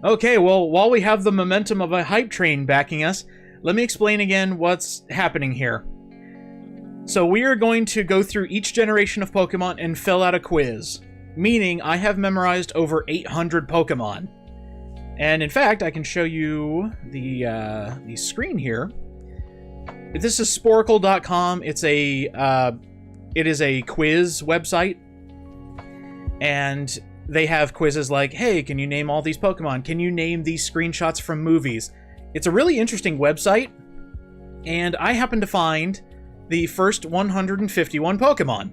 Okay, well, while we have the momentum of a hype train backing us, let me explain again what's happening here. So we are going to go through each generation of Pokemon and fill out a quiz, meaning I have memorized over 800 Pokemon. And in fact, I can show you the screen here. This is Sporkle.com. It is a quiz website, and they have quizzes like, hey, can you name all these Pokemon? Can you name these screenshots from movies? It's a really interesting website, and I happened to find the first 151 Pokemon.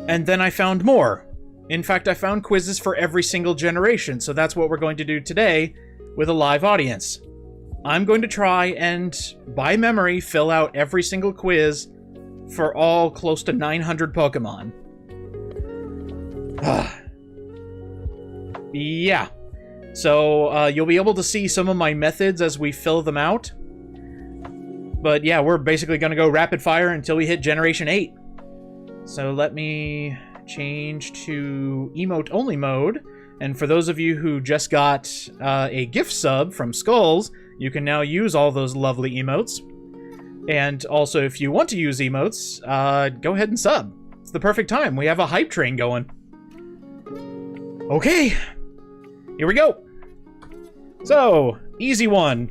And then I found more. In fact, I found quizzes for every single generation, so that's what we're going to do today with a live audience. I'm going to try and, by memory, fill out every single quiz for all close to 900 Pokemon. Yeah. So, you'll be able to see some of my methods as we fill them out. But yeah, we're basically going to go rapid fire until we hit Generation 8. So let me change to emote-only mode. And for those of you who just got a gift sub from Skulls, you can now use all those lovely emotes. And also, if you want to use emotes, go ahead and sub. It's the perfect time. We have a hype train going. Okay, here we go. So, easy one.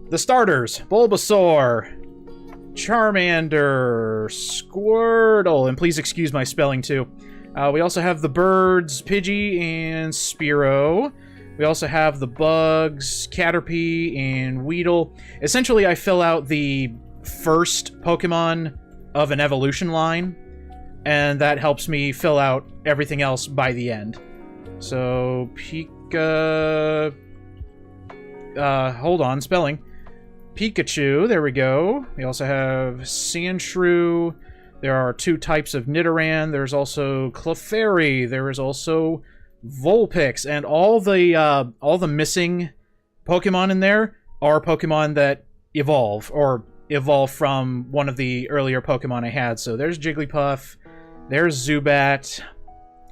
The starters: Bulbasaur, Charmander, Squirtle, and please excuse my spelling too. We also have the birds, Pidgey and Spearow. We also have the bugs, Caterpie and Weedle. Essentially, I fill out the first Pokemon of an evolution line, and that helps me fill out everything else by the end. So, hold on, spelling. Pikachu, there we go. We also have Sandshrew. There are 2 types of Nidoran. There's also Clefairy. There is also Vulpix, and all the missing Pokemon in there are Pokemon that evolve, or evolve from one of the earlier Pokemon I had. So there's Jigglypuff, there's Zubat,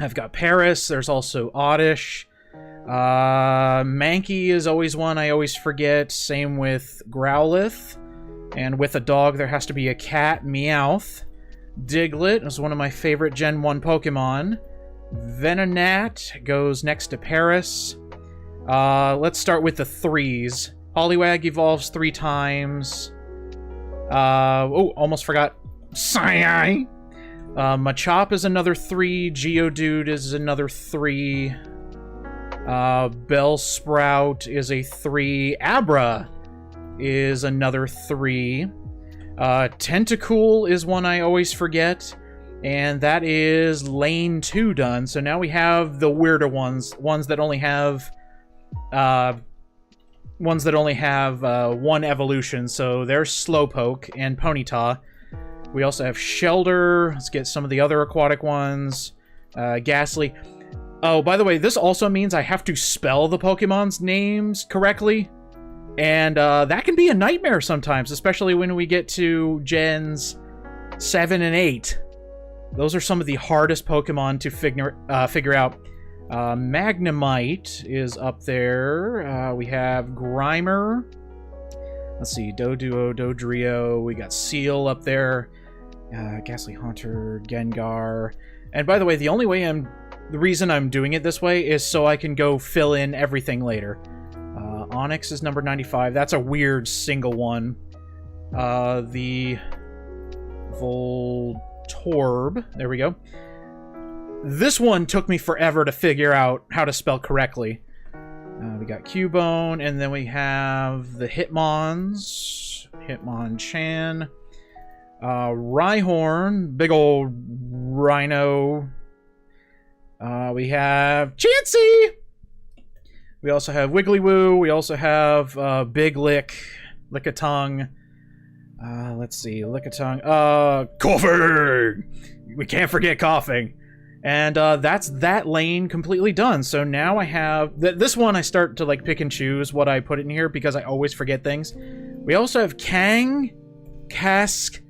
I've got Paris, there's also Oddish, Mankey is always one I always forget, same with Growlithe, and with a dog there has to be a cat, Meowth. Diglett is one of my favorite Gen 1 Pokemon. Venonat goes next to Paris. Let's start with the 3s. Poliwag evolves 3 times. Oh, almost forgot. Psy! Machop is another 3. Geodude is another 3. Bellsprout is a 3. Abra is another 3. Tentacool is one I always forget. And that is lane 2 done. So now we have the weirder ones that only have one evolution. So there's Slowpoke and Ponyta. We also have Shelder. Let's get some of the other aquatic ones. Ghastly. Oh, by the way, this also means I have to spell the Pokemon's names correctly. And that can be a nightmare sometimes, especially when we get to Gens 7 and 8. Those are some of the hardest Pokemon to figure out. Magnemite is up there. We have Grimer. Let's see, Doduo, Dodrio. We got Seal up there. Ghastly Haunter, Gengar. And by the way, the reason I'm doing it this way is so I can go fill in everything later. Onyx is number 95. That's a weird single one. The Voltorb. There we go. This one took me forever to figure out how to spell correctly. We got Cubone, and then we have the Hitmons. Hitmonchan. Rhyhorn. Big old rhino. We have Chansey! We also have Wigglywood. We also have Big Lick. Lickitung. Let's see. Lickitung. Coughing! We can't forget Coughing. And that's that lane completely done. So now I have... this one I start to like pick and choose what I put in here because I always forget things. We also have Kang, Kask,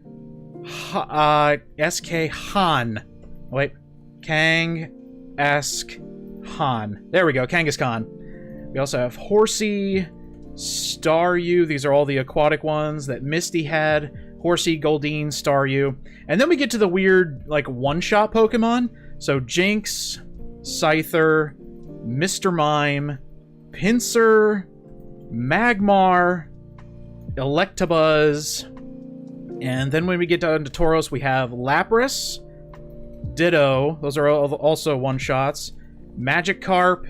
SK Han. Wait. Kang, Esk, Hoenn. There we go, Kangaskhan. We also have Horsey, Staryu. These are all the aquatic ones that Misty had. Horsey, Goldeen, Staryu. And then we get to the weird, like, one-shot Pokemon. So Jinx, Scyther, Mr. Mime, Pinsir, Magmar, Electabuzz. And then when we get down to Tauros, we have Lapras, Ditto. Those are also one-shots. Magikarp,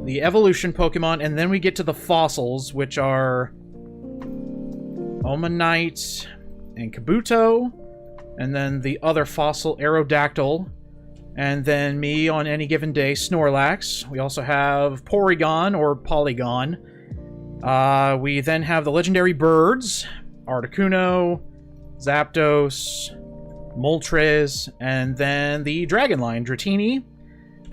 the evolution Pokemon, and then we get to the fossils, which are Omanite and Kabuto, and then the other fossil, Aerodactyl, and then me on any given day, Snorlax. We also have Porygon, or Polygon. We then have the legendary birds, Articuno, Zapdos, Moltres, and then the dragon line, Dratini,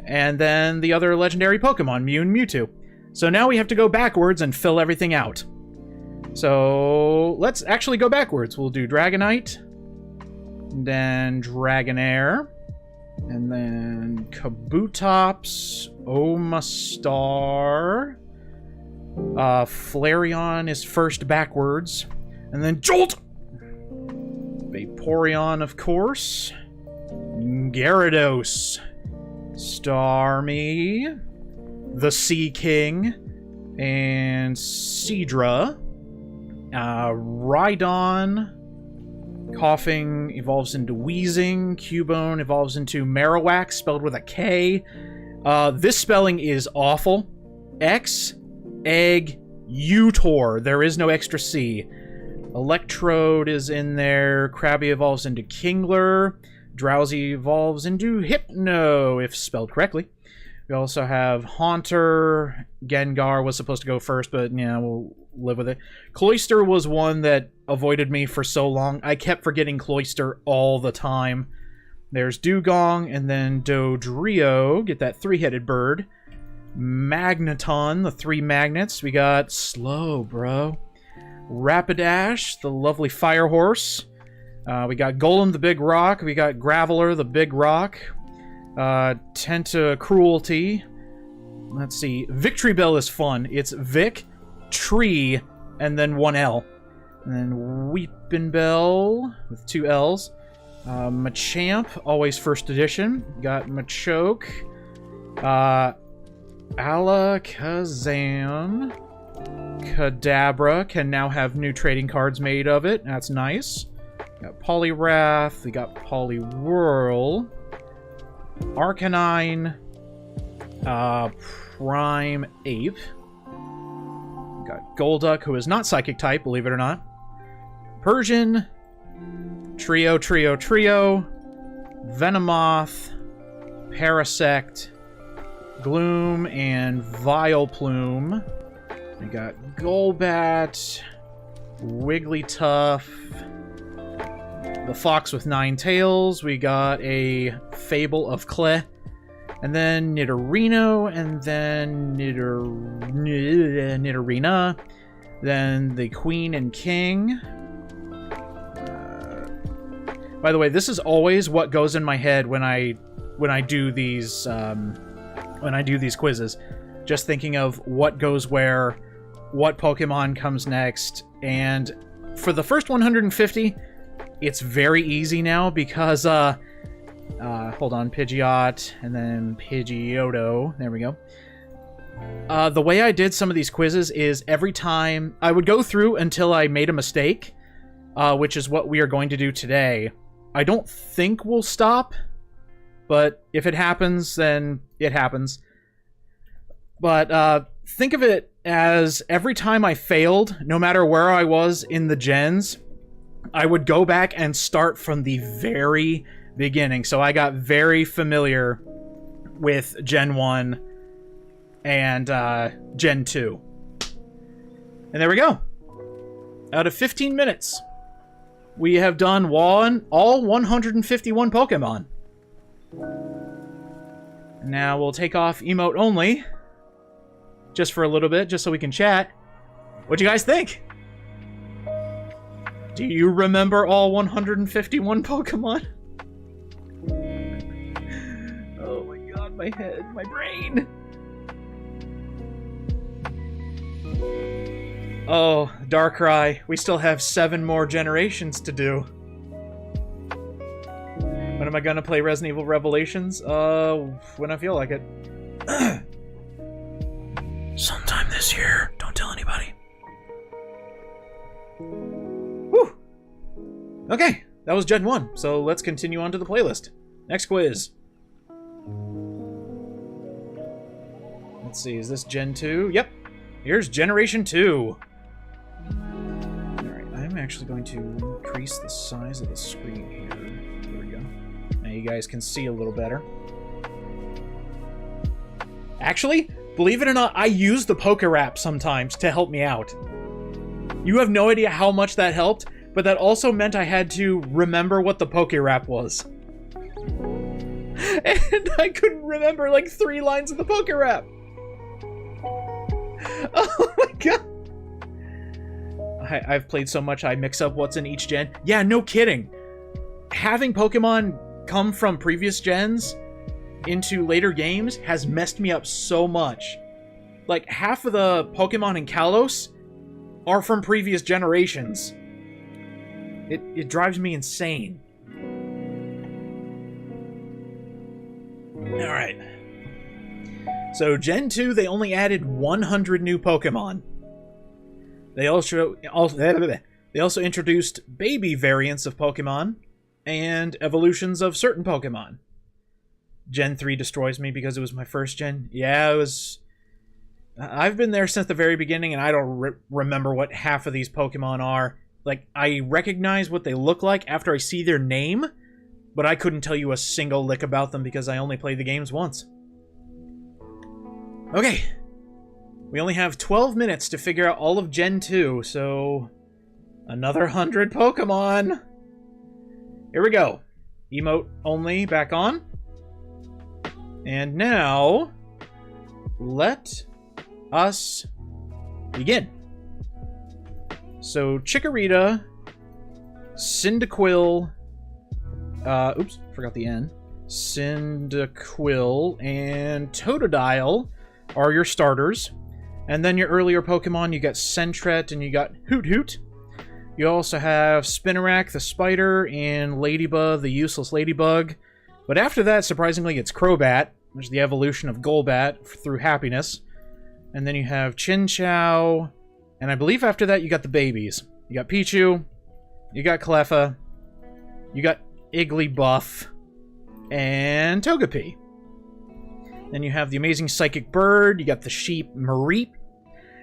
and then the other legendary Pokemon, Mew and Mewtwo. So now we have to go backwards and fill everything out. So let's actually go backwards. We'll do Dragonite, then Dragonair, and then Kabutops, Omastar, Flareon is first backwards, and then Jolt! Vaporeon, of course. Gyarados. Starmie. The Sea King. And Seadra. Rhydon. Coughing evolves into Wheezing. Cubone evolves into Marowak, spelled with a K. This spelling is awful. X, Egg, Utor. There is no extra C. Electrode is in there. Krabby evolves into Kingler. Drowsy evolves into Hypno, if spelled correctly. We also have Haunter. Gengar was supposed to go first, but yeah, we'll live with it. Cloyster was one that avoided me for so long. I kept forgetting Cloyster all the time. There's Dugong, and then Dodrio. Get that three-headed bird. Magneton, the three magnets. We got Slow, bro. Rapidash, the lovely fire horse. We got Golem, the big rock. We got Graveler, the big rock. Tentacruelty. Let's see. Victory Bell is fun. It's Vic, Tree, and then one L. And then Weepinbell with two L's. Machamp, always first edition. Got Machoke. Alakazam. Kadabra can now have new trading cards made of it. That's nice. Got Poliwrath. We got Poliwhirl. Arcanine. Prime Ape. We got Golduck, who is not Psychic type, believe it or not. Persian. Trio. Venomoth. Parasect. Gloom and Vileplume. We got Golbat, Wigglytuff, the fox with 9 tails. We got a Fable of Clay, and then Nidorino, and then Nidorina, then the Queen and King. By the way, this is always what goes in my head when I do these quizzes. Just thinking of what goes where, what Pokemon comes next, and for the first 150, it's very easy now because, hold on, Pidgeot, and then Pidgeotto, there we go. The way I did some of these quizzes is every time, I would go through until I made a mistake, which is what we are going to do today. I don't think we'll stop, but if it happens, then it happens. But, think of it as every time I failed, no matter where I was in the gens, I would go back and start from the very beginning. So I got very familiar with Gen 1 and Gen 2. And there we go. Out of 15 minutes, we have done all 151 Pokemon. Now we'll take off emote only. Just for a little bit, just so we can chat. What'd you guys think? Do you remember all 151 Pokemon? my head, my brain. Oh, Darkrai, we still have 7 more generations to do. When am I gonna play Resident Evil Revelations? When I feel like it. Sometime this year. Don't tell anybody. Whew. Okay, that was Gen 1, so let's continue on to the playlist. Next quiz. Let's see, is this Gen 2? Yep. Here's Generation 2. Alright, I'm actually going to increase the size of the screen here. There we go. Now you guys can see a little better. Actually, believe it or not, I use the Pokerap sometimes to help me out. You have no idea how much that helped, but that also meant I had to remember what the Pokerap was. And I couldn't remember like 3 lines of the Pokerap. Oh my god. I've played so much I mix up what's in each gen. Yeah, no kidding. Having Pokemon come from previous gens into later games has messed me up so much. Like, half of the Pokemon in Kalos are from previous generations. It drives me insane. Alright. So, Gen 2, they only added 100 new Pokemon. They also introduced baby variants of Pokemon and evolutions of certain Pokemon. Gen 3 destroys me because it was my first gen. Yeah, it was... I've been there since the very beginning, and I don't remember what half of these Pokemon are. Like, I recognize what they look like after I see their name, but I couldn't tell you a single lick about them because I only played the games once. Okay. We only have 12 minutes to figure out all of Gen 2, so... another 100 Pokemon! Here we go. Emote only back on. And now... let us begin. So, Chikorita, Cyndaquil, oops, forgot the N. Cyndaquil and Totodile are your starters. And then your earlier Pokemon, you got Sentret and you got Hoot Hoot. You also have Spinarak, the spider, and Ladybug, the useless ladybug. But after that, surprisingly, it's Crobat, which is the evolution of Golbat through happiness. And then you have Chinchou. And I believe after that, you got the babies. You got Pichu. You got Cleffa. You got Igglybuff. And Togepi. Then you have the amazing Psychic Bird. You got the sheep Mareep.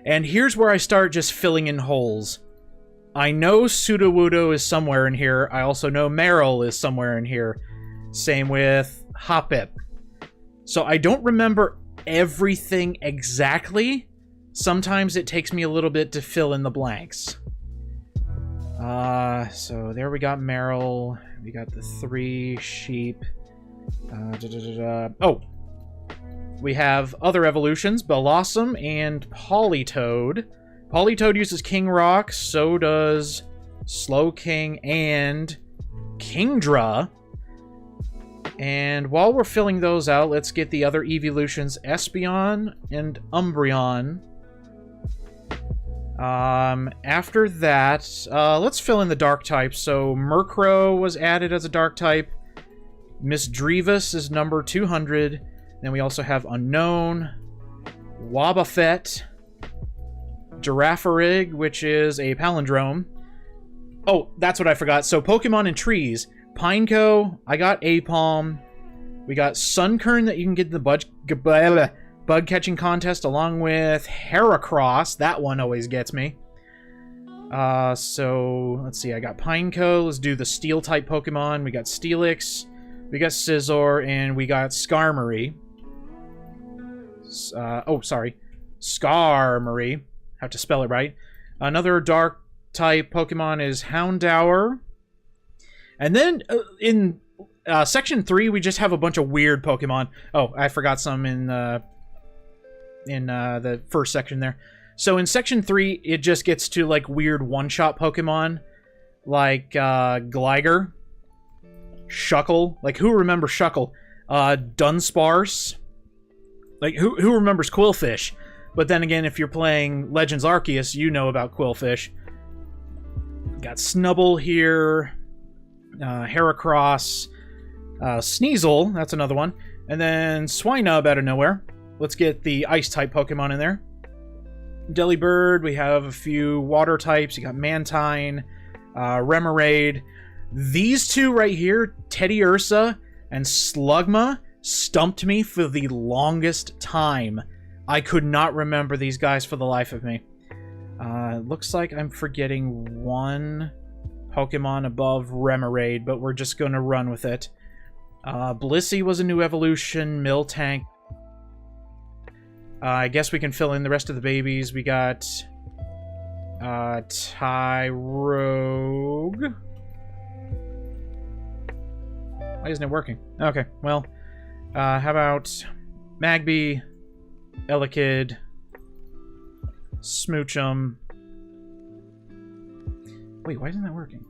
And here's where I start just filling in holes. I know Sudowoodo is somewhere in here. I also know Marill is somewhere in here. Same with Hoppip. So I don't remember everything exactly. Sometimes it takes me a little bit to fill in the blanks. So there we got Marill. We got the 3 sheep. Oh! We have other evolutions, Bellossom and Politoed. Politoed uses King Rock, so does Slowking and Kingdra. And while we're filling those out, let's get the other evolutions, Espeon and Umbreon. After that, let's fill in the dark types. So Murkrow was added as a dark type. Miss Drevis is number 200. Then we also have Unknown, Wobbuffet, Girafarig, which is a palindrome. Oh, that's what I forgot. So Pokemon and trees. Pineco, I got Apalm. We got Sunkern that you can get in the bug catching contest along with Heracross. That one always gets me. So, let's see. I got Pineco. Let's do the steel type Pokemon. We got Steelix. We got Scizor. And we got Skarmory. Oh, sorry. Skarmory. Have to spell it right. Another dark type Pokemon is Houndour. And then in Section 3, we just have a bunch of weird Pokemon. Oh, I forgot some in the first section there. So in Section 3, it just gets to like weird one-shot Pokemon. Like Gligar. Shuckle. Like, who remembers Shuckle? Dunsparce. Like, who remembers Quillfish? But then again, if you're playing Legends Arceus, you know about Quillfish. Got Snubbull here, Heracross, Sneasel, that's another one, and then Swinub out of nowhere. Let's get the Ice-type Pokemon in there. Delibird, we have a few Water types. You got Mantine, Remoraid. These two right here, Teddiursa and Slugma, stumped me for the longest time. I could not remember these guys for the life of me. Looks like I'm forgetting one Pokemon above Remoraid, but we're just going to run with it. Blissey was a new evolution. Miltank. I guess we can fill in the rest of the babies. We got Tyrogue. Why isn't it working? Okay, well, how about Magby, Elekid, Smoochum. Wait, why isn't that working?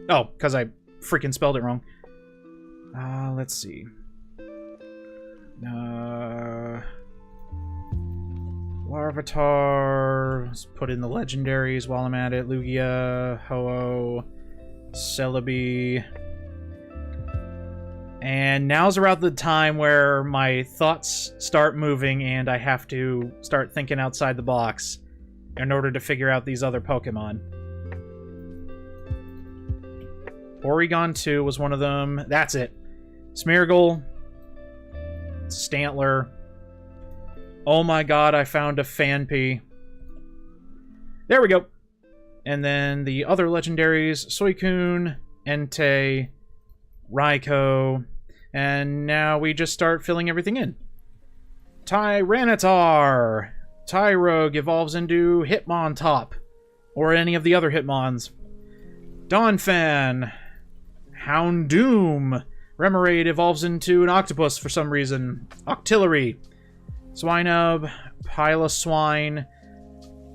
Oh, because I freaking spelled it wrong. Let's see. Larvitar. Let's put in the legendaries while I'm at it. Lugia, Ho-Oh, Celebi. And now's around the time where my thoughts start moving and I have to start thinking outside the box in order to figure out these other Pokemon. Porygon 2 was one of them. That's it. Smeargle. Stantler. Oh my god, I found a Phanpy. There we go. And then the other legendaries. Suicune, Entei, Raikou. And now we just start filling everything in. Tyranitar. Tyrogue evolves into Hitmontop. Or any of the other Hitmons. Donphan. Houndoom. Remoraid evolves into an octopus for some reason. Octillery. Swinub. Piloswine.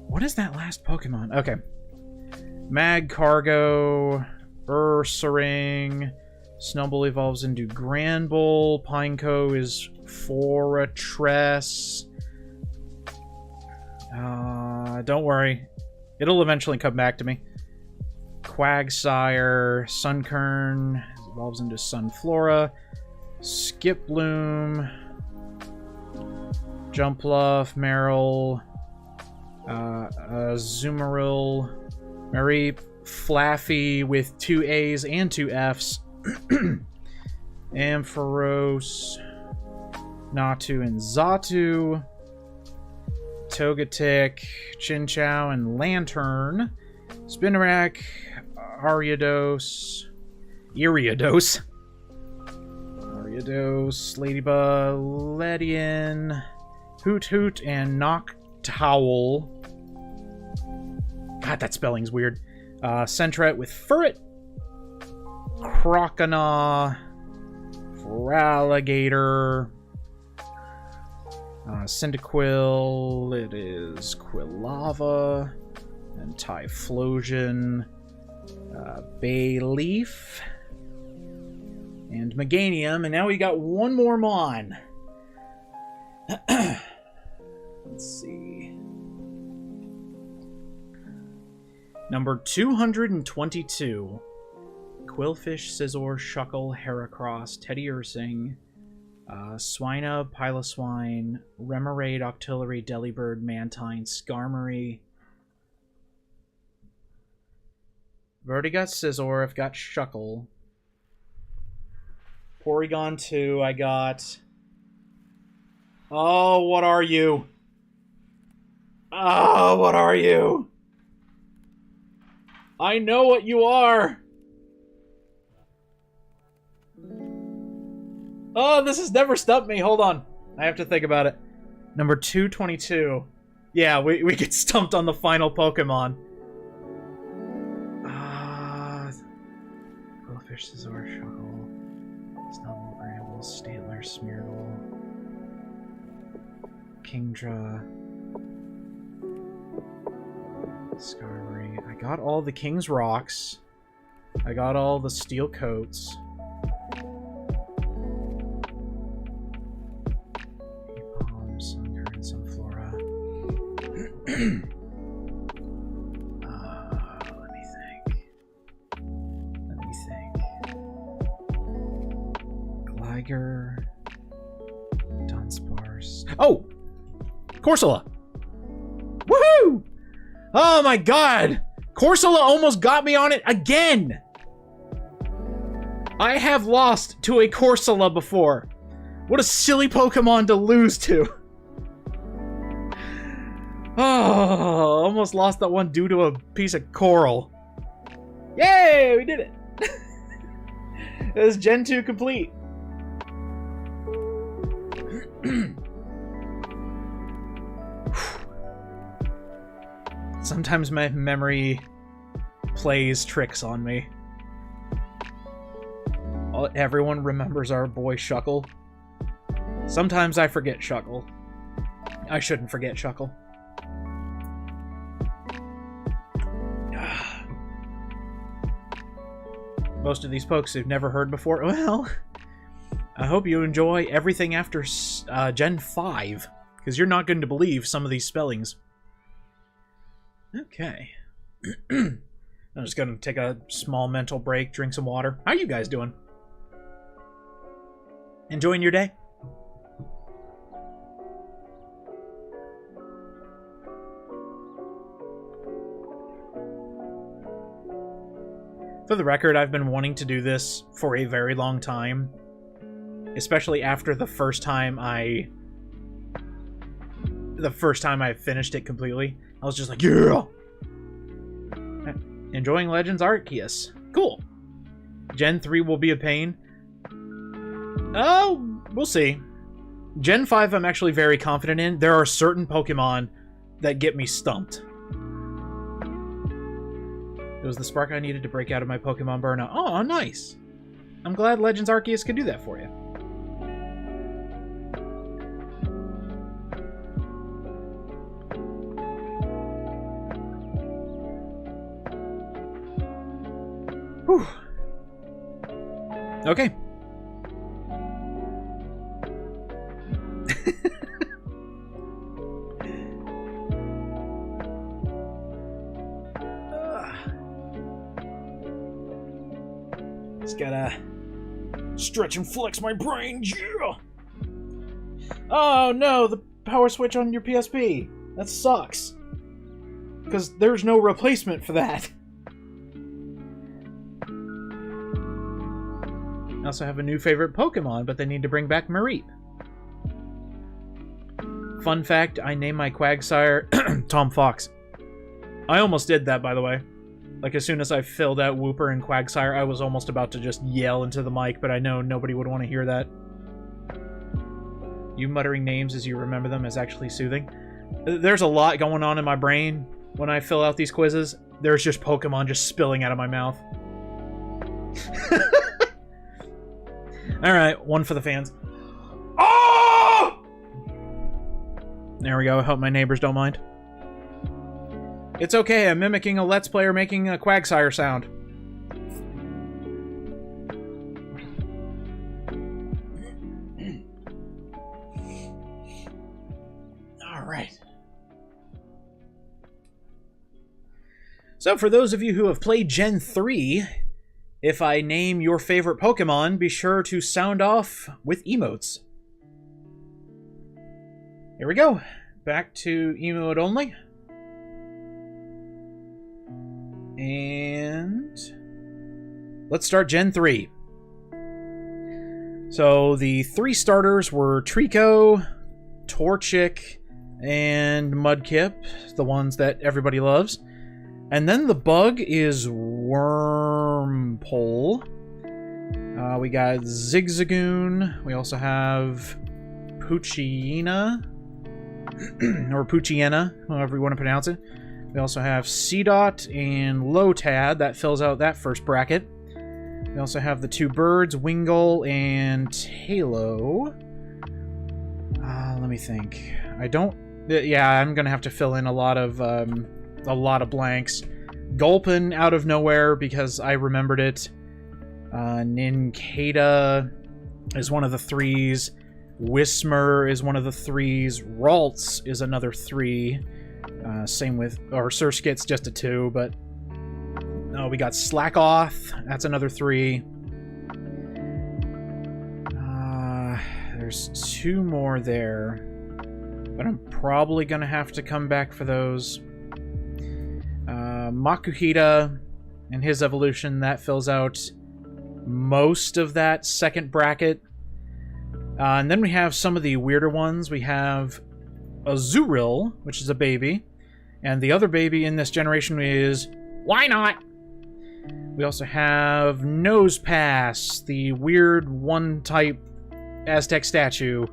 What is that last Pokemon? Okay. Magcargo. Ursaring. Snubbull evolves into Granbull. Pineco is Fortress. Don't worry. It'll eventually come back to me. Quagsire. Sunkern evolves into Sunflora. Skiploom. Jumpluff. Meryl. Azumarill. Marie Flaffy with 2 A's and 2 F's. Ampharos. Natu and Xatu. Togetic. Chinchou and Lantern. Spinarak. Ariados. Ladybug, Ledian, Hoot, and Noctowl. God, that spelling's weird. Sentret with Furret, Croconaw, Feraligatr, Cyndaquil, it is Quilava, and Typhlosion, Bayleaf, and Meganium, and now we got one more Mon. Let's see. Number 222. Quillfish, Scizor, Shuckle, Heracross, Teddiursa, Swinub, Piloswine, Remoraid, Octillery, Delibird, Mantine, Skarmory. I've already got Scizor, I've got Shuckle. Porygon 2, I got... Oh, what are you? Oh, what are you? I know what you are! Oh, this has never stumped me. Hold on. I have to think about it. Number 222. Yeah, we get stumped on the final Pokemon. Quillfish, Scizor, Shuckle, Snubbull, Granbull, Stantler, Smeargle, Kingdra, Skarmory. I got all the King's Rocks. I got all the Steel Coats. Let me think. Gligar. Dunsparce. Oh! Corsola! Woohoo! Oh my god! Corsola almost got me on it again! I have lost to a Corsola before. What a silly Pokemon to lose to. Oh, almost lost that one due to a piece of coral. Yay, we did it. It was Gen 2 complete. Sometimes my memory plays tricks on me. Everyone remembers our boy Shuckle. Sometimes I forget Shuckle. I shouldn't forget Shuckle. Most of these folks you've never heard before. Well, I hope you enjoy everything after Gen 5, because you're not going to believe some of these spellings. Okay. I'm just going to take a small mental break, drink some water. How are you guys doing? Enjoying your day? For the record, I've been wanting to do this for a very long time. Especially after the first time I finished it completely. I was just like, yeah! Enjoying Legends Arceus. Cool. Gen 3 will be a pain. Oh, we'll see. Gen 5 I'm actually very confident in. There are certain Pokemon that get me stumped. It was the spark I needed to break out of my Pokemon burnout. Oh, nice. I'm glad Legends Arceus could do that for you. Whew. Okay. Just gotta stretch and flex my brain. Yeah. Oh no, the power switch on your PSP. That sucks. Because there's no replacement for that. I also have a new favorite Pokemon, but they need to bring back Mareep. Fun fact, I named my Quagsire Tom Fox. I almost did that, by the way. Like, as soon as I filled out Wooper and Quagsire, I was almost about to just yell into the mic, but I know nobody would want to hear that. You muttering names as you remember them is actually soothing. There's a lot going on in my brain when I fill out these quizzes. There's just Pokemon just spilling out of my mouth. Alright, one for the fans. Oh! There we go. I hope my neighbors don't mind. It's okay, I'm mimicking a Let's Player making a Quagsire sound. Alright. So, for those of you who have played Gen 3, if I name your favorite Pokemon, be sure to sound off with emotes. Here we go. Back to emote only. And let's start Gen 3. So the three starters were Trico, Torchic, and Mudkip, the ones that everybody loves. And then the bug is Wormpole. We got Zigzagoon. We also have Poochyena, or Poochyena, however you want to pronounce it. We also have Seedot and Lotad. That fills out that first bracket. We also have the two birds, Wingull and Halo. Let me think. I don't... Yeah, I'm gonna have to fill in a lot of blanks. Gulpin out of nowhere because I remembered it. Nincada is one of the threes. Whismer is one of the threes. Ralts is another 3. Same with... Or Surskit's just a 2, but... No, we got Slackoth. That's another 3. There's 2 more there. But I'm probably going to have to come back for those. Makuhita and his evolution, that fills out most of that second bracket. And then we have some of the weirder ones. We have Azurill, which is a baby. And the other baby in this generation is... Why not? We also have Nosepass, the weird one-type Aztec statue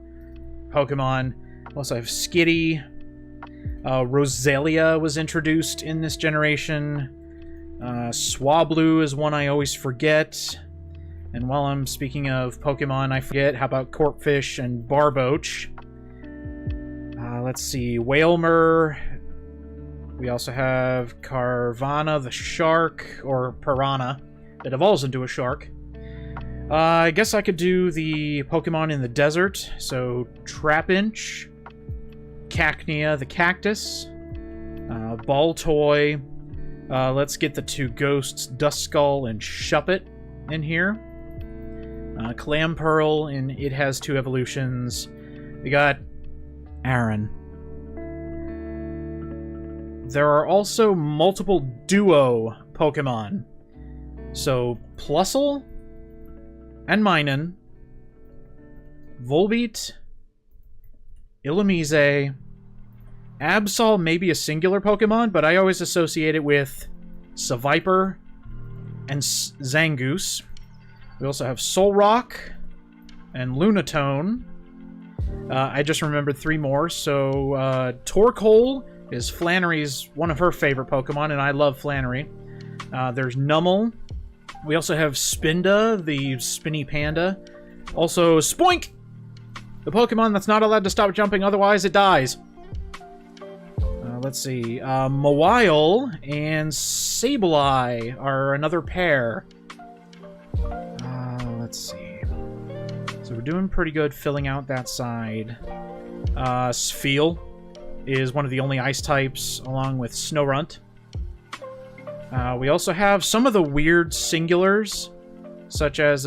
Pokemon. We also have Skitty. Roselia was introduced in this generation. Swablu is one I always forget. And while I'm speaking of Pokemon, I forget. How about Corphish and Barboach? Let's see. Wailmer. We also have Carvana the shark, or Piranha, that evolves into a shark. I guess I could do the Pokemon in the desert. So, Trapinch, Cacnea the cactus, Baltoy. Let's get the 2 ghosts, Duskull and Shuppet, in here. Clamperl, and it has 2 evolutions. We got Aaron. There are also multiple duo Pokemon. So, Plusle and Minun, Volbeat, Illumise, Absol may be a singular Pokemon, but I always associate it with Seviper and Zangoose. We also have Solrock and Lunatone. I just remembered 3 more. So, Torkoal is Flannery's one of her favorite Pokemon, and I love Flannery. There's Numel. We also have Spinda, the spinny panda. Also, Spoink! The Pokemon that's not allowed to stop jumping, otherwise it dies. Let's see. Mawile and Sableye are another pair. Let's see. So we're doing pretty good filling out that side. Spheal is one of the only ice types, along with Snorunt. We also have some of the weird singulars, such as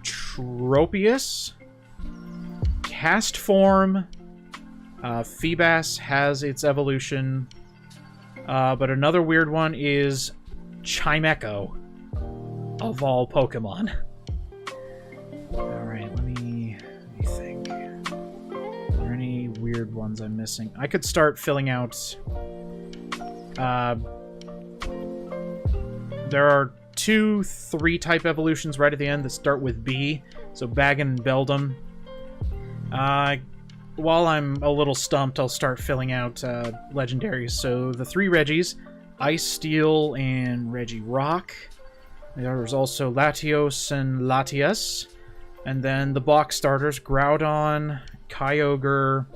Tropius, Castform. Feebas has its evolution, but another weird one is Chimecho, of all Pokemon. Alright, let me think. Are there any weird ones I'm missing? I could start filling out... there are 2 3-type evolutions right at the end that start with B, so Bagon and Beldum. While I'm a little stumped, I'll start filling out legendaries. So the 3 Reggies, Ice Steel and Regirock. There's also Latios and Latias. And then the box starters, Groudon, Kyogre,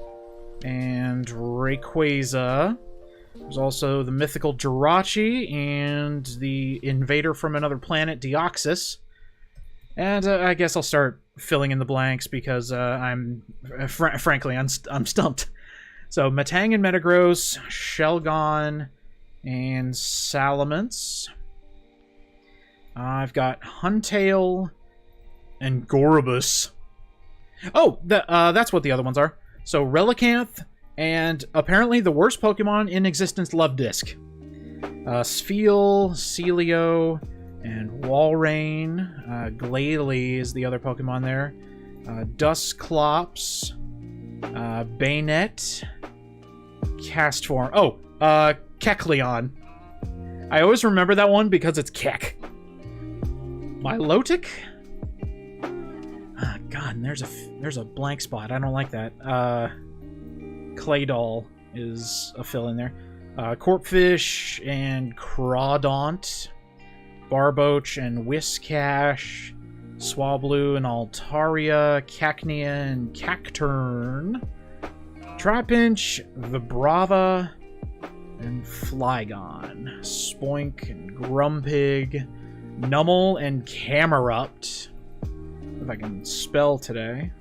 and Rayquaza. There's also the mythical Jirachi and the invader from another planet, Deoxys. And I guess I'll start filling in the blanks because I'm frankly I'm stumped. So Metang and Metagross, Shelgon, and Salamence. I've got Huntail and Gorobus. Oh, that's what the other ones are. So Relicanth and apparently the worst Pokemon in existence, Luvdisc. Spheal, Celio, and Walrein. Glalie is the other Pokemon there. Dusclops, Bayonet, Castform. Oh, Kecleon. I always remember that one because it's Kek. Milotic? Ah, God, there's a blank spot. I don't like that. Claydol is a fill in there. Corphish and Crawdaunt. Barboach and Whiscash. Swablu and Altaria. Cacnea and Cacturn. Trapinch, Vibrava, and Flygon. Spoink and Grumpig. Numel and Camerupt. If I can spell today.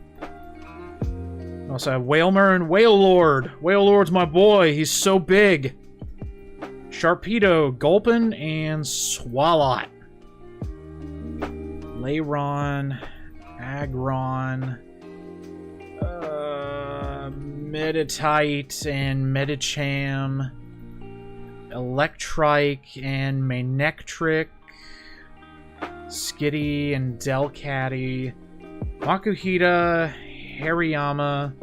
Also have Whalmer and Whalelord. Whalelord's my boy. He's so big. Sharpedo, Gulpin, and Swalot. Lairon, Aggron, Meditite and Medicham, Electrike and Manectric, Skitty and Delcatty, Makuhita, Hariyama,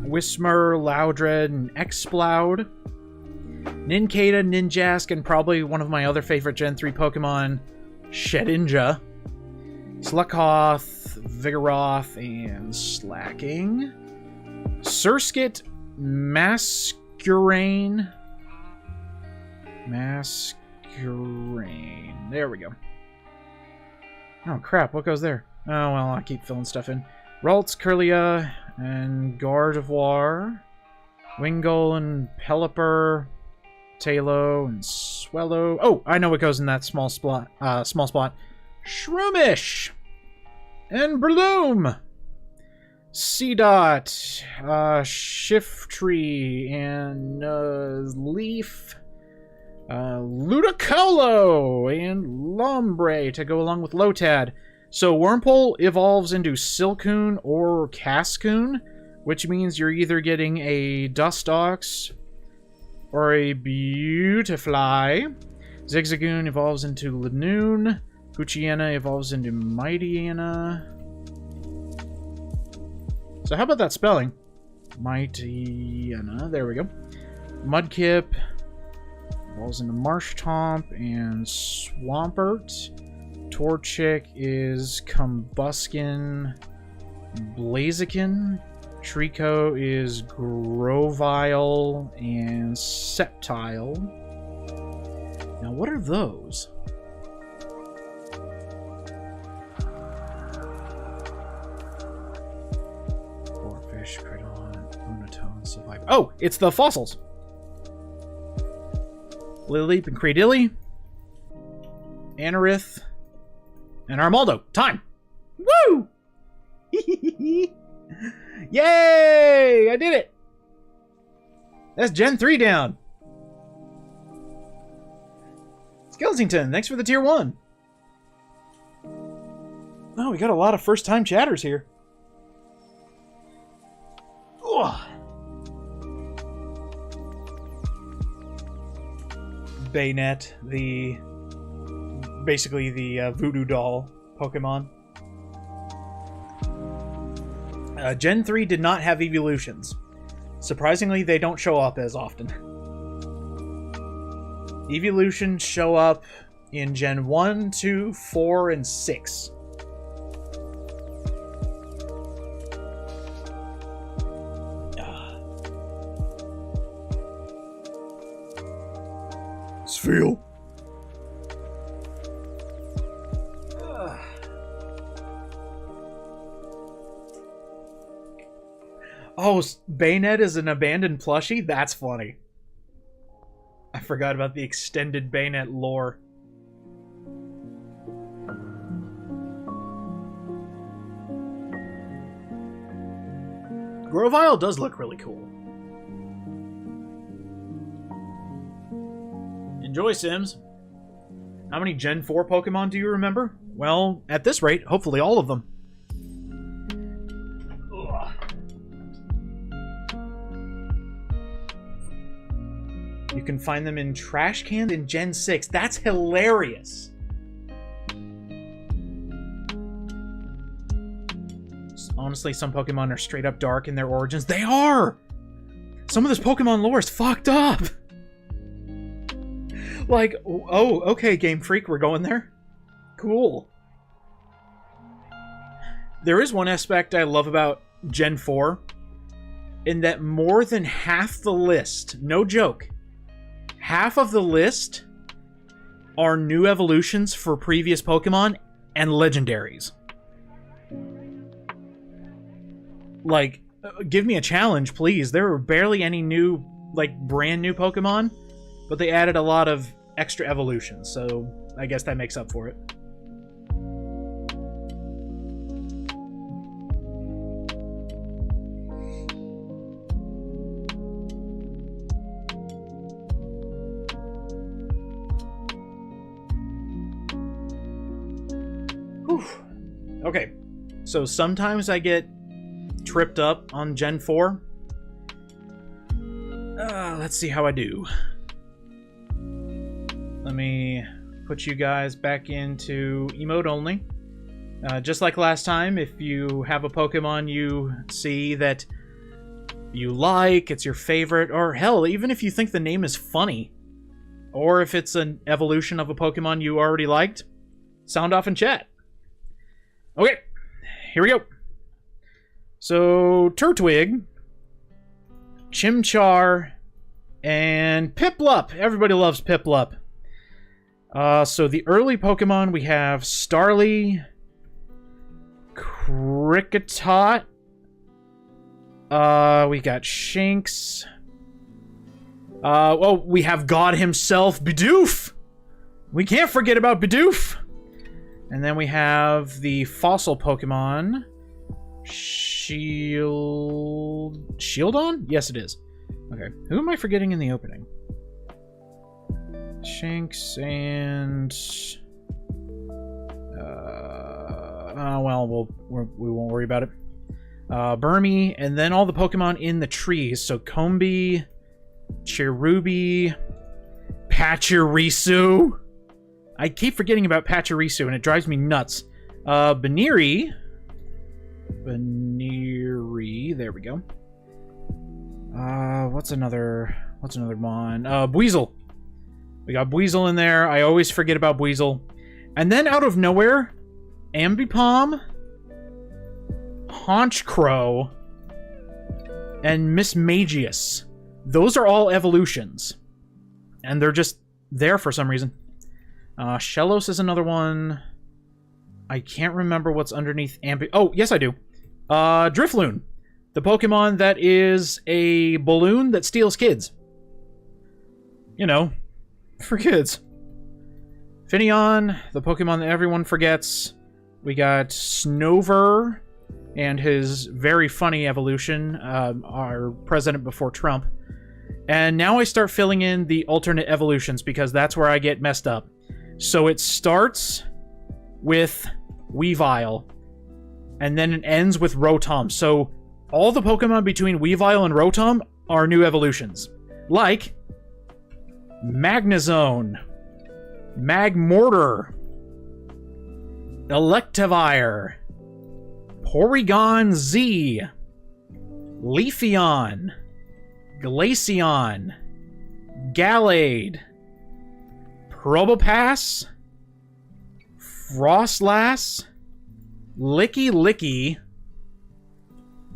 Whismur, Loudred, and Exploud, Nincada, Ninjask, and probably one of my other favorite Gen 3 Pokemon, Shedinja, Slukoth, Vigoroth, and Slacking, Surskit, Masquerain. There we go. Oh crap, what goes there? Oh well, I keep filling stuff in. Ralts, Kirlia, and Gardevoir, Wingull and Pelipper, Talo and Swellow. Oh, I know what goes in that small spot. Shroomish and Breloom, Seedot, Shiftry, and Leaf, Ludicolo, and Lombre to go along with Lotad. So Wurmple evolves into Silcoon or Cascoon, which means you're either getting a Dustox or a Beautifly. Zigzagoon evolves into Lanoon. Poochyena evolves into Mightyena. So how about that spelling? Mightyena. There we go. Mudkip evolves into Marshtomp and Swampert. Torchic is Combuskin. Blaziken. Trico is Grovyle and Sceptile. Now, what are those? Boarfish, Cridon, Lunatone, Survive. Oh, it's the fossils! Lileep and Cradilly. Anorith. And Armaldo. Time! Woo! Yay! I did it! That's Gen 3 down. Skellington, thanks for the tier 1. Oh, we got a lot of first-time chatters here. Ugh. Baynet, basically the voodoo doll Pokemon. Gen 3 did not have evolutions. Surprisingly, they don't show up as often. Evolutions show up in Gen 1, 2, 4, and 6. Spheal. Oh, Baynet is an abandoned plushie? That's funny. I forgot about the extended Baynet lore. Grovyle does look really cool. Enjoy, Sims. How many Gen 4 Pokemon do you remember? Well, at this rate, hopefully all of them. You can find them in trash cans in Gen 6. That's hilarious. Honestly, some Pokemon are straight up dark in their origins. They are! Some of this Pokemon lore is fucked up. Like, oh, okay, Game Freak, we're going there? Cool. There is one aspect I love about Gen 4, in that more than half the list, no joke, half of the list are new evolutions for previous Pokemon and legendaries. Like, give me a challenge, please. There were barely any new, like, brand new Pokemon, but they added a lot of extra evolutions, so I guess that makes up for it. Okay, so sometimes I get tripped up on Gen 4. Let's see how I do. Let me put you guys back into emote only. Just like last time, if you have a Pokemon you see that you like, it's your favorite, or hell, even if you think the name is funny, or if it's an evolution of a Pokemon you already liked, sound off in chat. Okay, here we go. So, Turtwig, Chimchar, and Piplup. Everybody loves Piplup. So the early Pokemon, we have Starly, Kricketot, we got Shinx, well, we have God himself, Bidoof! We can't forget about Bidoof! And then we have the fossil Pokemon, Shieldon? Yes, it is. Okay, who am I forgetting in the opening? Shinx and... well, we won't worry about it. Burmy, and then all the Pokemon in the trees. So Combee, Cherubi, Pachirisu. I keep forgetting about Pachirisu, and it drives me nuts. Baniri, there we go. What's another one? Buizel. We got Buizel in there. I always forget about Buizel. And then out of nowhere, Ambipom, Honchkrow, and Mismagius. Those are all evolutions. And they're just there for some reason. Shellos is another one. I can't remember what's underneath Oh, yes I do. Drifloon. The Pokemon that is a balloon that steals kids. You know, for kids. Finneon, the Pokemon that everyone forgets. We got Snover and his very funny evolution, our president before Trump. And now I start filling in the alternate evolutions because that's where I get messed up. So it starts with Weavile, and then it ends with Rotom. So all the Pokemon between Weavile and Rotom are new evolutions. Like Magnezone, Magmortar, Electivire, Porygon Z, Leafeon, Glaceon, Gallade, Probopass, Frostlass, Licky,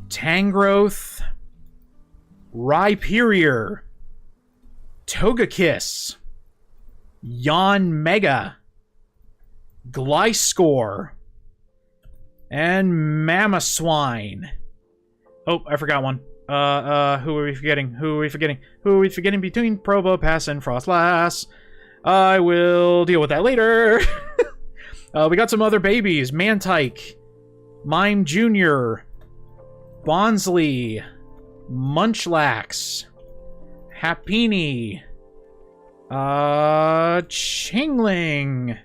Tangrowth, Rhyperior, Togekiss, Yanmega, Gliscor, and Mamoswine. Oh, I forgot one. Who are we forgetting? Who are we forgetting between Probopass and Frostlass? I will deal with that later. We got some other babies. Mantike, Mime Jr., Bonsly, Munchlax, Happiny, Chingling,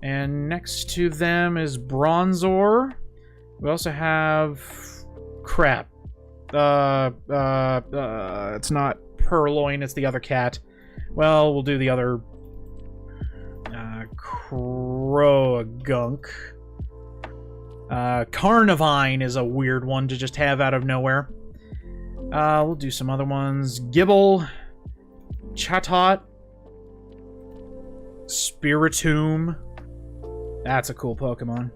and next to them is Bronzor. We also have... crap. It's not Purloin, it's the other cat. Well, we'll do the other... Croagunk. Carnivine is a weird one to just have out of nowhere. We'll do some other ones. Gibble, Chatot, Spiritomb. That's a cool Pokemon.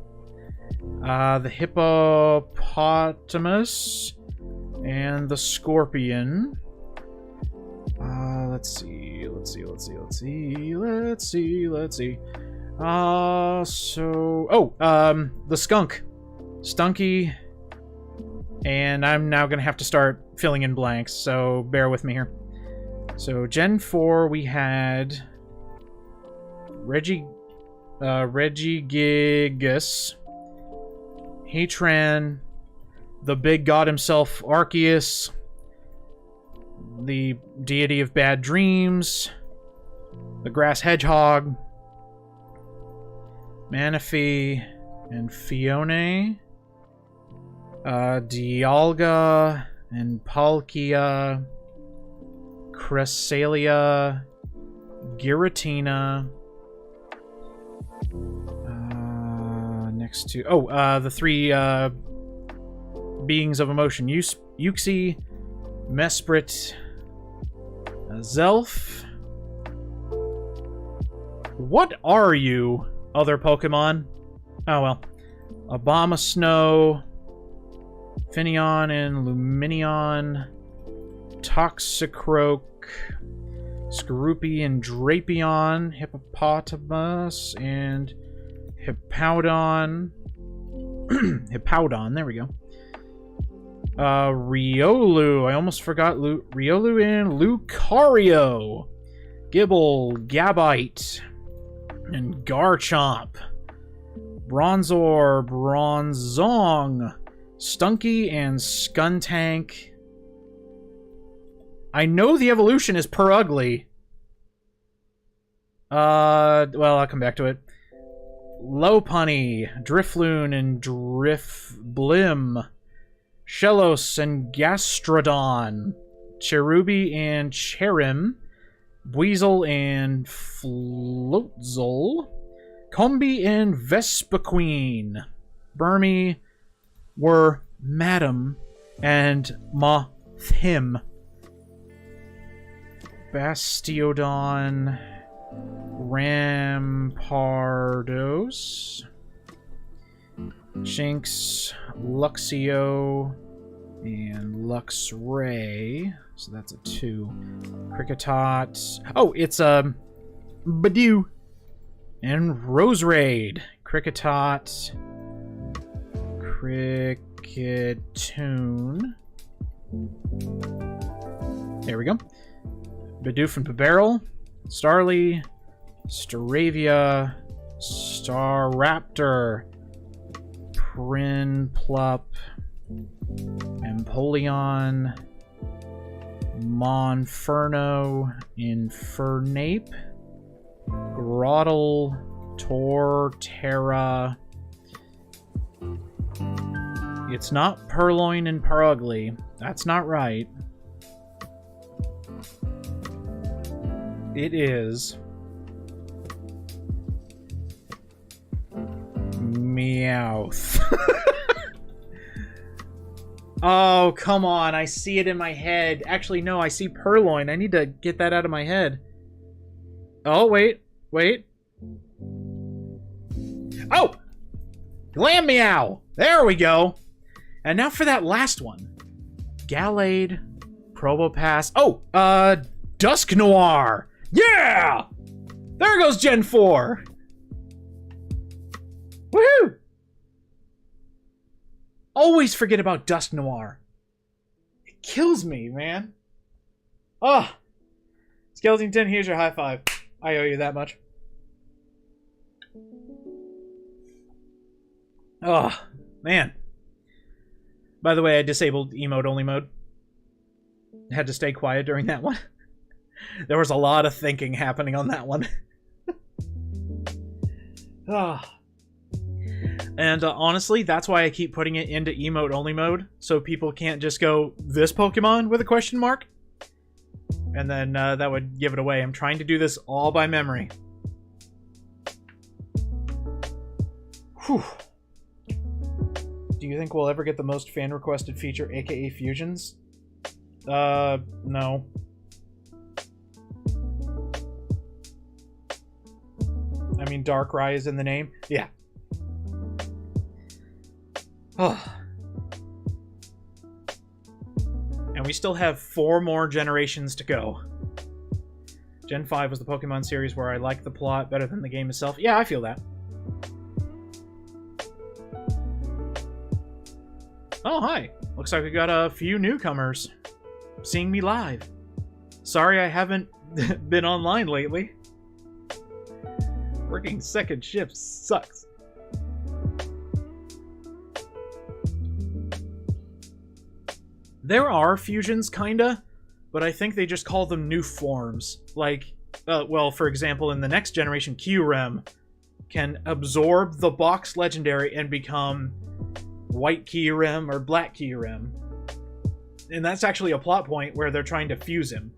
The Hippopotamus and the Scorpion. Let's see. The Skunk. Stunky. And I'm now gonna have to start filling in blanks, so bear with me here. So, Gen 4, we had... Regigigas, Heatran, the big god himself, Arceus, the deity of bad dreams, the grass hedgehog, Manaphy, and Fione, Dialga and Palkia, Cresselia, Giratina. Next to the three beings of emotion: Uxie, Mesprit, Zelf. What are you, other Pokemon? Oh well. Abomasnow, Finneon and Luminion, Toxicroak, Skorupi and Drapion, Hippopotamus and Hippowdon. Hippowdon, there we go. Riolu, I almost forgot Riolu and Lucario, Gibble, Gabite, and Garchomp, Bronzor, Bronzong, Stunky, and Skuntank. I know the evolution is Purugly. Well, I'll come back to it. Lopunny, Drifloon, and Drifblim, Shellos and Gastrodon, Cherubi and Cherim, Buizel and Floatzel, Combi and Vespiquen, Burmy were Madam and Mothim, Bastiodon, Rampardos, Jinx, Luxio, and Luxray. So that's a 2. Kricketot. Oh, it's Badoo. And Roserade. Kricketot. Cricketune. There we go. Bidoof and Bibarel. Starly. Staravia. Staraptor. Prinplup. Empoleon. Monferno. Infernape. Grotle. Torterra. It's not Purloin and Purugly. That's not right. It is Meowth. Oh, come on. I see it in my head. Actually, no, I see Purloin. I need to get that out of my head. Oh, wait. Wait. Oh! Glammeow! There we go. And now for that last one. Gallade, Probopass. Oh, Dusknoir. Yeah! There goes Gen 4. Woohoo! Always forget about Dusknoir. It kills me, man. Oh. Skeleton, here's your high five. I owe you that much. Oh, man. By the way, I disabled emote only mode. I had to stay quiet during that one. There was a lot of thinking happening on that one. Oh. And honestly, that's why I keep putting it into emote only mode, so people can't just go, this Pokemon with a question mark? And then that would give it away. I'm trying to do this all by memory. Whew. Do you think we'll ever get the most fan-requested feature, aka fusions? No. I mean, Darkrai is in the name. Yeah. Oh. And we still have 4 more generations to go. Gen 5 was the Pokemon series where I liked the plot better than the game itself. Yeah, I feel that. Oh, hi. Looks like we got a few newcomers seeing me live. Sorry I haven't been online lately. Working second shift sucks. There are fusions, kinda, but I think they just call them new forms. Like, well, for example, in the next generation, Kyurem can absorb the box legendary and become white Kyurem or black Kyurem. And that's actually a plot point where they're trying to fuse him.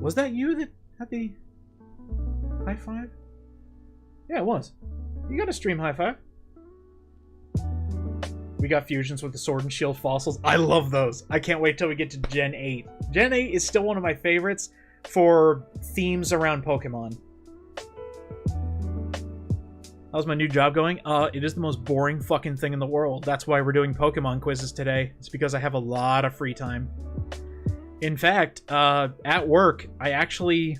Was that you that had the high five? Yeah, it was. You got a stream high five. We got fusions with the Sword and Shield fossils. I love those. I can't wait till we get to Gen 8. Gen 8 is still one of my favorites for themes around Pokemon. How's my new job going? It is the most boring fucking thing in the world. That's why we're doing Pokemon quizzes today. It's because I have a lot of free time. In fact, at work, I actually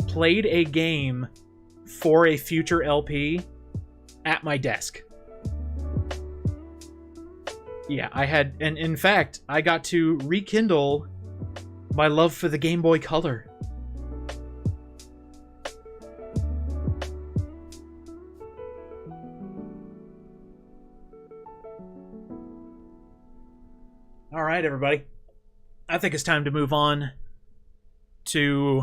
played a game for a future LP at my desk. Yeah, I had, and in fact, I got to rekindle my love for the Game Boy Color. Alright, everybody. I think it's time to move on to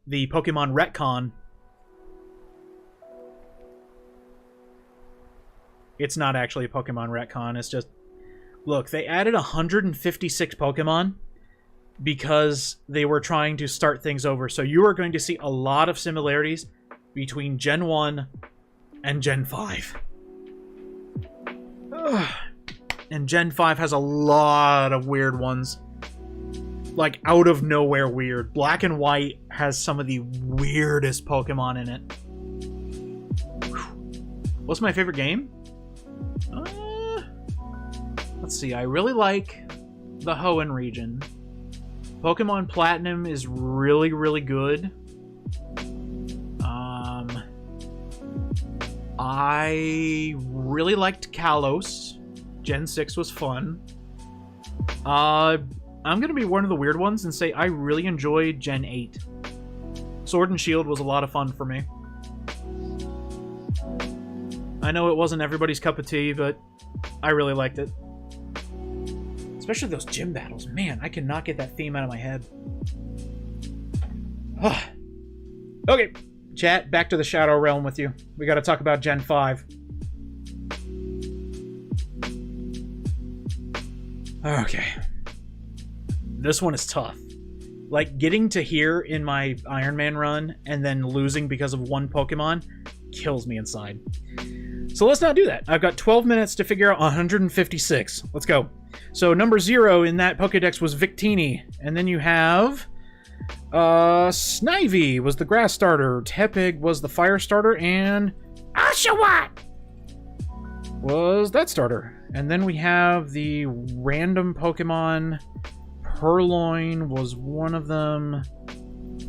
the Pokemon retcon. It's not actually a Pokemon retcon, it's just... Look, they added 156 Pokemon because they were trying to start things over. So you are going to see a lot of similarities between Gen 1 and Gen 5. Ugh. And Gen 5 has a lot of weird ones. Like, out of nowhere weird. Black and White has some of the weirdest Pokemon in it. Whew. What's my favorite game? Let's see, I really like the Hoenn region. Pokemon Platinum is really, really good. I really liked Kalos. Gen 6 was fun. I'm gonna be one of the weird ones and say I really enjoyed Gen 8. Sword and Shield was a lot of fun for me. I know it wasn't everybody's cup of tea, but I really liked it. Especially those gym battles. Man, I cannot get that theme out of my head. Okay, chat, back to the Shadow Realm with you. We gotta talk about Gen 5. Okay. This one is tough. Like, getting to here in my Iron Man run and then losing because of one Pokemon kills me inside. So let's not do that. I've got 12 minutes to figure out 156. Let's go. So number 0 in that Pokedex was Victini. And then you have... Snivy was the grass starter. Tepig was the fire starter. And... Oshawott was that starter. And then we have the random Pokemon. Purloin was one of them.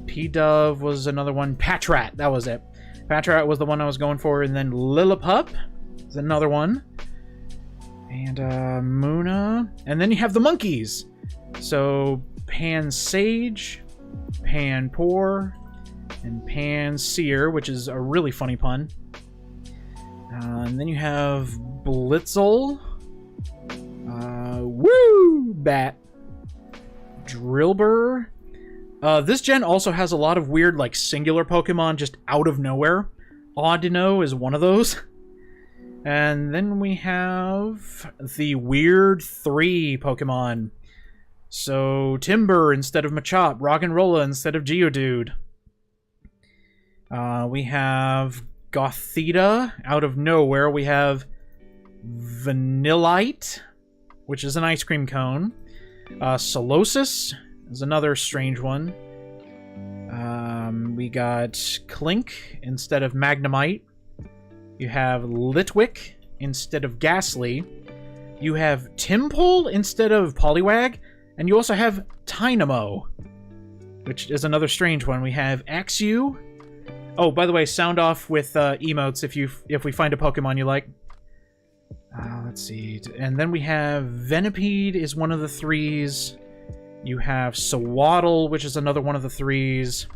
P-Dove was another one. Patrat, that was it. Patrat was the one I was going for. And then Lillipup is another one. And Muna. And then you have the monkeys. So Pansage, Panpour, and Panseer, which is a really funny pun. And then you have Blitzel. Woo! Bat. Drillbur. This gen also has a lot of weird, like, singular Pokemon just out of nowhere. Audino is one of those. And then we have the weird 3 Pokemon. So, Timber instead of Machop. Roggenrola instead of Geodude. We have Gothita out of nowhere. We have Vanillite, which is an ice cream cone. Solosis is another strange one. We got Clink instead of Magnemite. You have Litwick instead of Ghastly. You have Timpole instead of Poliwag. And you also have Tynamo, which is another strange one. We have Axew. Oh, by the way, sound off with emotes if we find a Pokemon you like. Let's see. And then we have Venipede is one of the 3s. You have Sawaddle, which is another one of the 3s.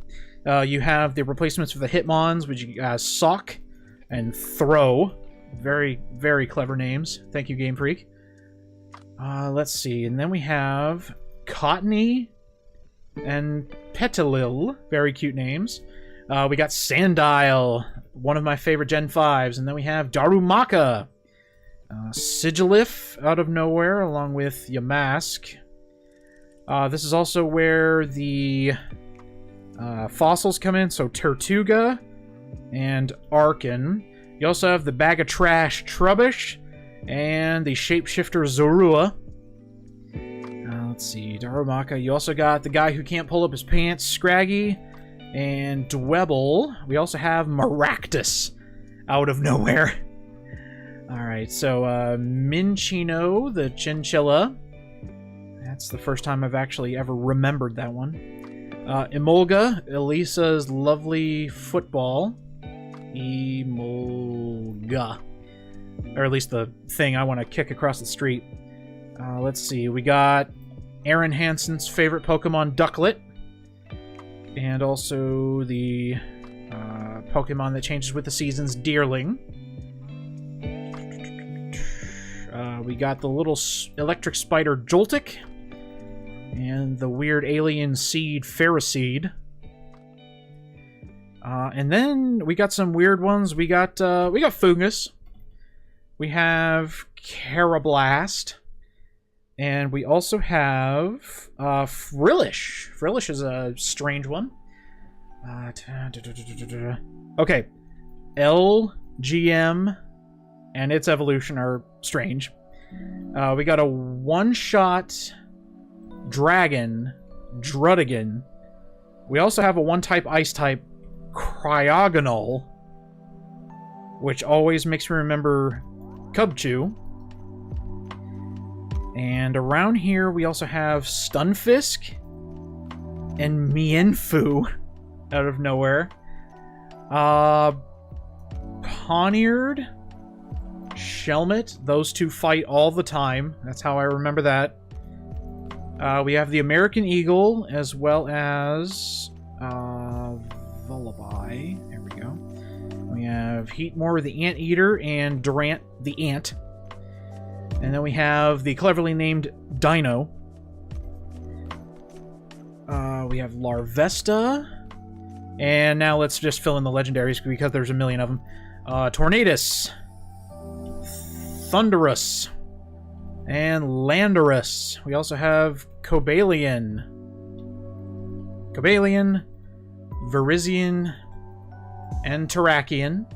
You have the replacements for the Hitmons, which you Sock and Throw. Very, very clever names. Thank you, Game Freak. Let's see. And then we have Cottony and Petilil. Very cute names. We got Sandile, one of my favorite Gen 5s. And then we have Darumaka. Sigilif out of nowhere, along with Yamask. This is also where the fossils come in, so Tortuga and Arkin. You also have the Bag of Trash Trubbish and the Shapeshifter Zorua. Let's see, Darumaka. You also got the guy who can't pull up his pants, Scraggy, and Dwebble. We also have Maractus out of nowhere. Alright, so Minchino, the Chinchilla. That's the first time I've actually ever remembered that one. Emolga, Elisa's lovely football. Emolga. Or at least the thing I want to kick across the street. Let's see, we got Aaron Hansen's favorite Pokemon, Ducklet. And also the Pokemon that changes with the seasons, Deerling. We got the little electric spider, Joltik. And the weird alien seed, Ferroseed. And then we got some weird ones. We got Fungus. We have Carablast. And we also have Frillish. Frillish is a strange one. Okay. LGM and its evolution are strange. We got a one-shot Dragon, Drudigan. We also have a one-type Ice-type Cryogonal, which always makes me remember Cubchoo. And around here, we also have Stunfisk and Mienfoo out of nowhere. Poniard, Shelmet. Those two fight all the time. That's how I remember that. We have the American Eagle, as well as Vullaby. There we go. We have Heatmore the Anteater and Durant the Ant. And then we have the cleverly named Dino. We have Larvesta. And now let's just fill in the legendaries because there's a million of them. Tornadus. Thunderous. And Landorus. We also have Cobalion. Virizion, and Terrakion.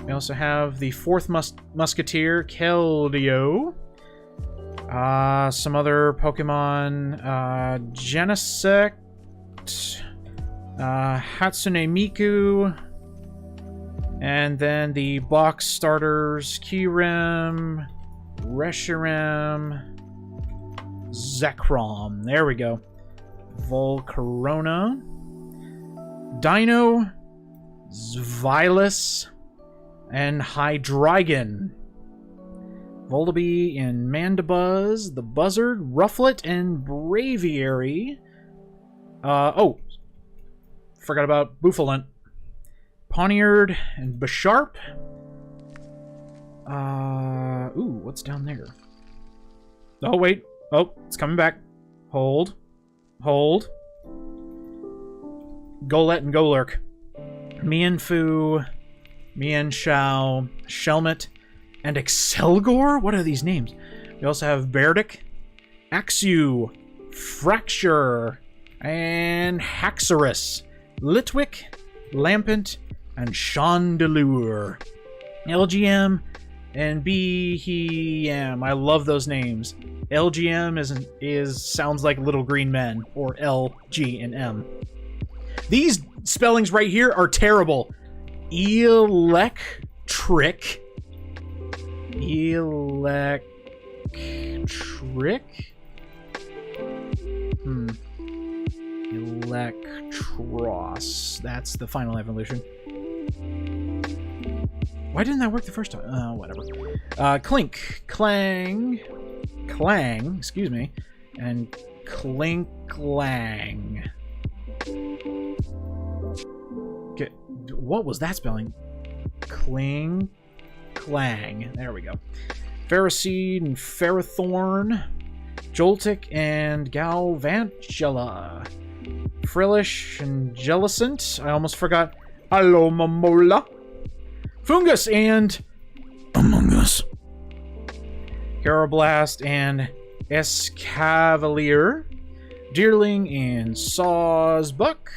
We also have the fourth Musketeer, Keldeo. Some other Pokemon, Genesect, Hatsune Miku, and then the box starters, Kyurem, Reshiram, Zekrom. There we go. Volcarona, Dino, Zvilus, and Hydreigon. Volibee and Mandibuzz, the Buzzard, Rufflet, and Braviary. Oh, forgot about Bouffalant. Poniard and Bisharp. Ooh, what's down there? Oh, wait. Oh, it's coming back. Hold. Golett and Golurk. Mienfoo, Mienshao, Shelmet, and Excelgor? What are these names? We also have Beardic, Axew, Fracture, and Haxorus, Litwick, Lampent, and Chandelure. LGM and BHM. I love those names. LGM sounds like Little Green Men, or L, G, and M. These spellings right here are terrible. Electric. Electros. That's the final evolution. Why didn't that work the first time? Whatever. Clink, Clang, excuse me, and Clinklang. Okay, what was that spelling? Clang. There we go. Ferroseed and Ferrothorn, Joltik and Galvantula. Frillish and Jellicent. I almost forgot. Alola. Fungus and Among Us. Aeroblast and Escavalier. Deerling and Sawsbuck.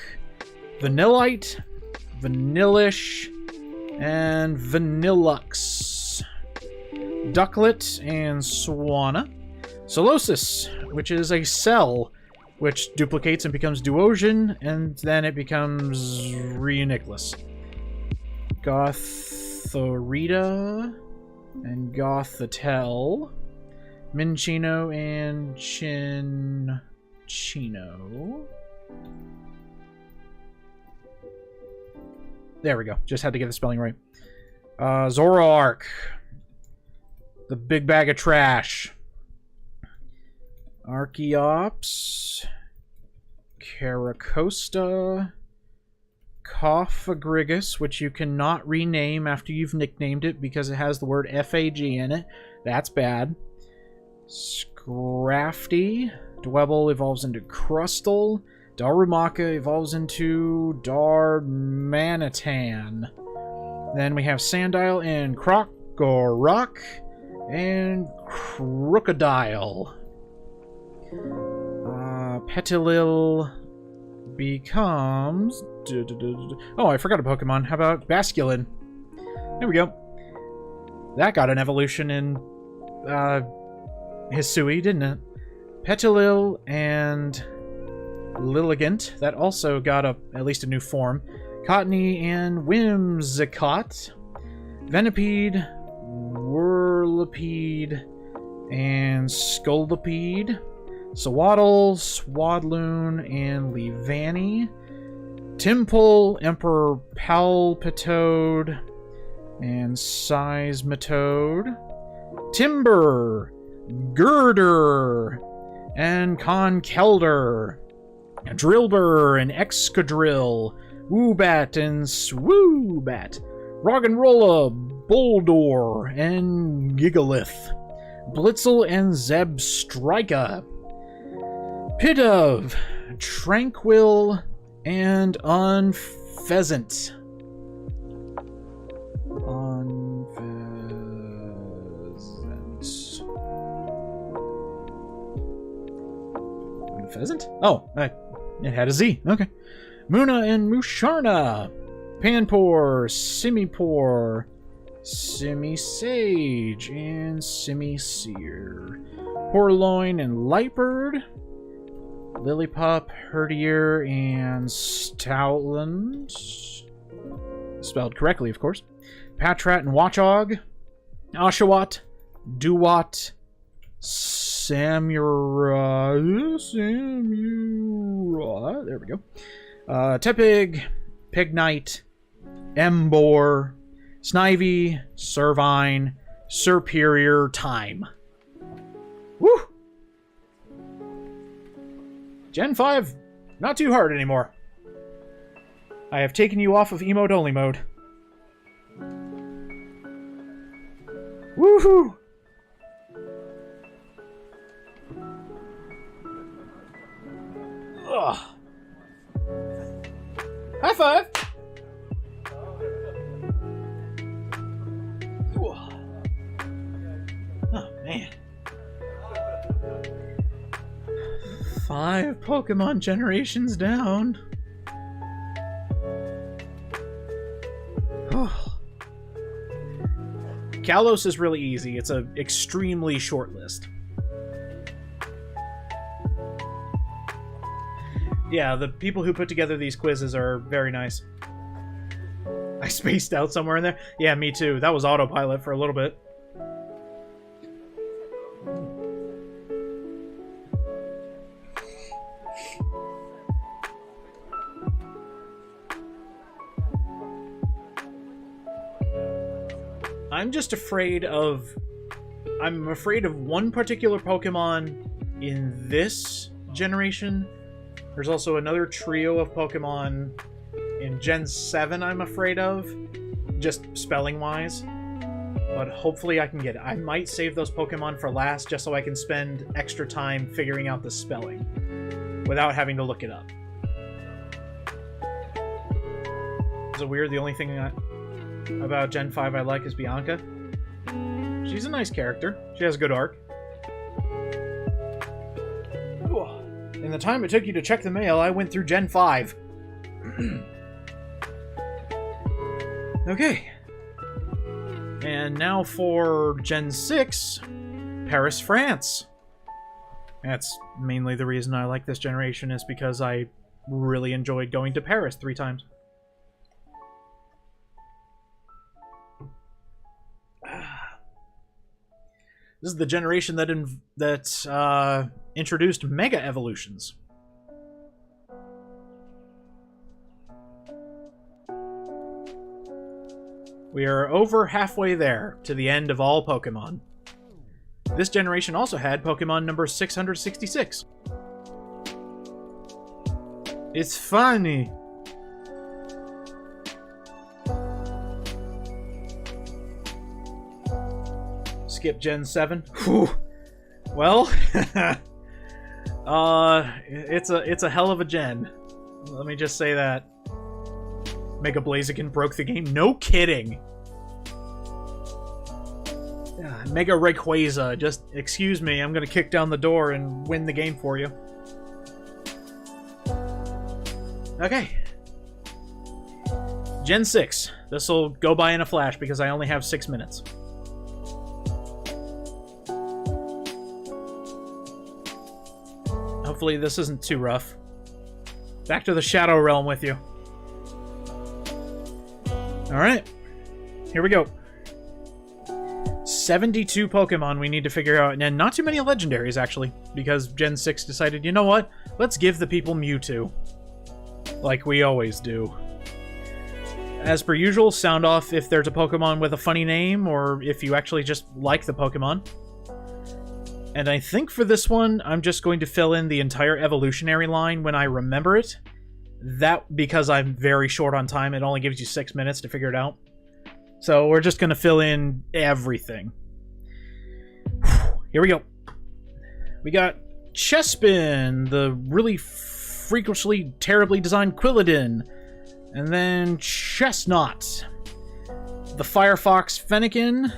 Vanillite. Vanillish. And Vanillux. Ducklet and Swanna. Solosis, which is a cell, which duplicates and becomes Duosian, and then it becomes Reuniclus. Gothorita and Gothitelle. Minccino and Chinchino. There we go. Just had to get the spelling right. Zoroark. The big bag of trash. Archeops. Caracosta. Cophagrigus, which you cannot rename after you've nicknamed it because it has the word F-A-G in it. That's bad. Scrafty. Dwebble evolves into Crustle. Darumaka evolves into Darmanitan. Then we have Sandile and Crocorock and Crocodile. Petilil becomes... Oh, I forgot a Pokemon. How about Basculin? There we go. That got an evolution in Hisui, didn't it? Petilil and Lilligant. That also got at least a new form. Cottony and Whimsicott. Venipede, Whirlipede, and Scolipede. Sawaddle, Swadloon, and Leavanny. Timple, Emperor Palpitoad, and Seismitoad. Timber, Girder, and Conkeldurr. Drillbur and Excadrill. Woobat and Swoobat. Roggenrola, Boldor, and Gigalith. Blitzel and Zebstrika. Pidove, Tranquil, and Unpheasant. Unpheasant? Oh, it had a Z. Okay. Muna and Musharna. Panpour, Simipour, Simisage, and Simisear. Porloin and Lightbird. Lillipup, Herdier, and Stoutland. Spelled correctly, of course. Patrat and Watchog. Oshawott, Duwat, Samura. There we go. Tepig, Pignite, Embor, Snivy, Servine, Superior Time. Woo! Gen 5, not too hard anymore. I have taken you off of emote-only mode. Woohoo! Ugh. High five! Oh, man. 5 Pokemon generations down. Kalos is really easy. It's an extremely short list. Yeah, the people who put together these quizzes are very nice. I spaced out somewhere in there. Yeah, me too. That was autopilot for a little bit. I'm just afraid of... I'm afraid of one particular Pokemon in this generation. There's also another trio of Pokemon in Gen 7 I'm afraid of, just spelling-wise. But hopefully I can get it. I might save those Pokemon for last just so I can spend extra time figuring out the spelling without having to look it up. Is it weird? The only thing about Gen 5 I like is Bianca. She's a nice character. She has a good arc. In the time it took you to check the mail, I went through Gen 5. Okay. And now for Gen 6, Paris, France. That's mainly the reason I like this generation, is because I really enjoyed going to Paris 3 times. This is the generation that introduced Mega Evolutions. We are over halfway there, to the end of all Pokemon. This generation also had Pokemon number 666. It's funny. Skip Gen 7. Whew. Well, it's a hell of a gen. Let me just say that. Mega Blaziken broke the game. No kidding. Mega Rayquaza. Just excuse me. I'm gonna kick down the door and win the game for you. Okay. Gen 6. This'll go by in a flash because I only have 6 minutes. Hopefully this isn't too rough. Back to the Shadow Realm with you. Alright. Here we go. 72 Pokemon we need to figure out, and not too many legendaries, actually, because Gen 6 decided, you know what? Let's give the people Mewtwo. Like we always do. As per usual, sound off if there's a Pokemon with a funny name, or if you actually just like the Pokemon. And I think for this one, I'm just going to fill in the entire evolutionary line when I remember it. That, because I'm very short on time, it only gives you 6 minutes to figure it out. So we're just going to fill in everything. Here we go. We got Chespin, the really freakishly, terribly designed Quilladin. And then Chestnut. The Firefox Fennekin.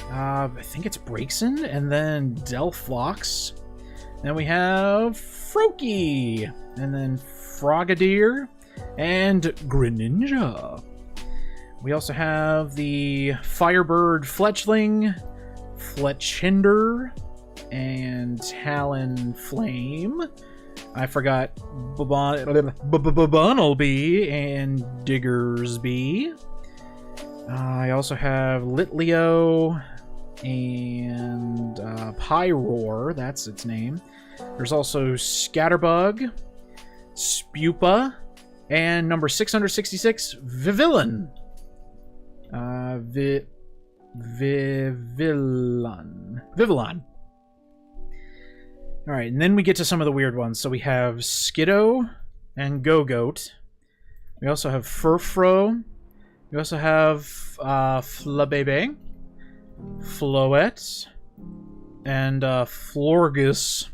I think it's Braixen. And then Delphox. Then we have Froakie. And then Frogadier. And Greninja. We also have the Firebird Fletchling, Fletchinder, and Talonflame. I forgot Bunnelby and Diggersby. I also have Litleo and Pyroar, that's its name. There's also Scatterbug, Spupa, and number 666, Vivillon. Vivillon. Alright, and then we get to some of the weird ones. So we have Skiddo and Gogoat. We also have Furfro. We also have Flabebe, Floette, and Florges,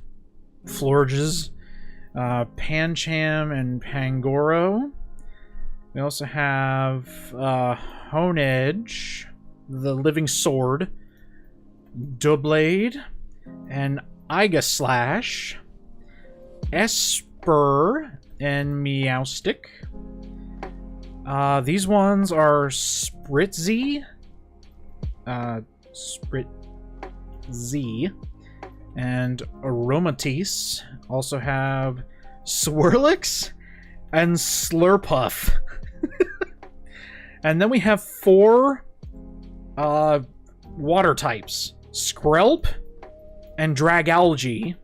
Pancham and Pangoro. We also have Hoenn, the Living Sword, Doublade, and Aegislash, Esper, and Meowstic. These ones are Spritzy, and Aromatisse. Also have Swirlix and Slurpuff. And then we have 4 water types. Skrelp and Dragalge.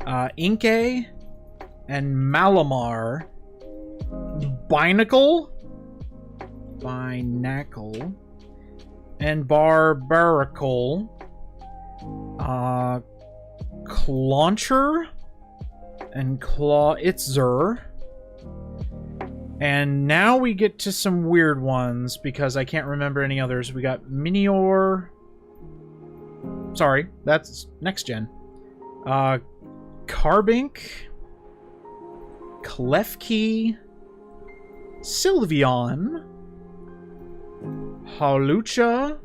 Inkay and Malamar. Binacle and Barbaracle. Clauncher and Clawitzer. And now we get to some weird ones, because I can't remember any others. We got Minior. Sorry, that's next gen. Carbink. Klefki. Sylveon, Hawlucha,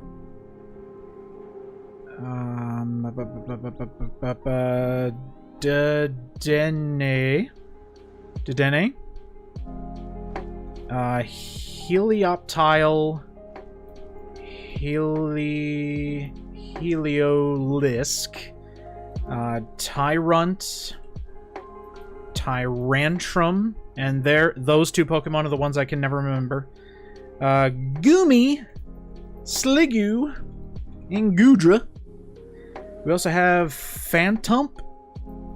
Dedenne, Helioptile, Heliolisk, Tyrunt, Tyrantrum, and those two Pokemon are the ones I can never remember. Goomy, Sliggoo, and Goodra. We also have Phantump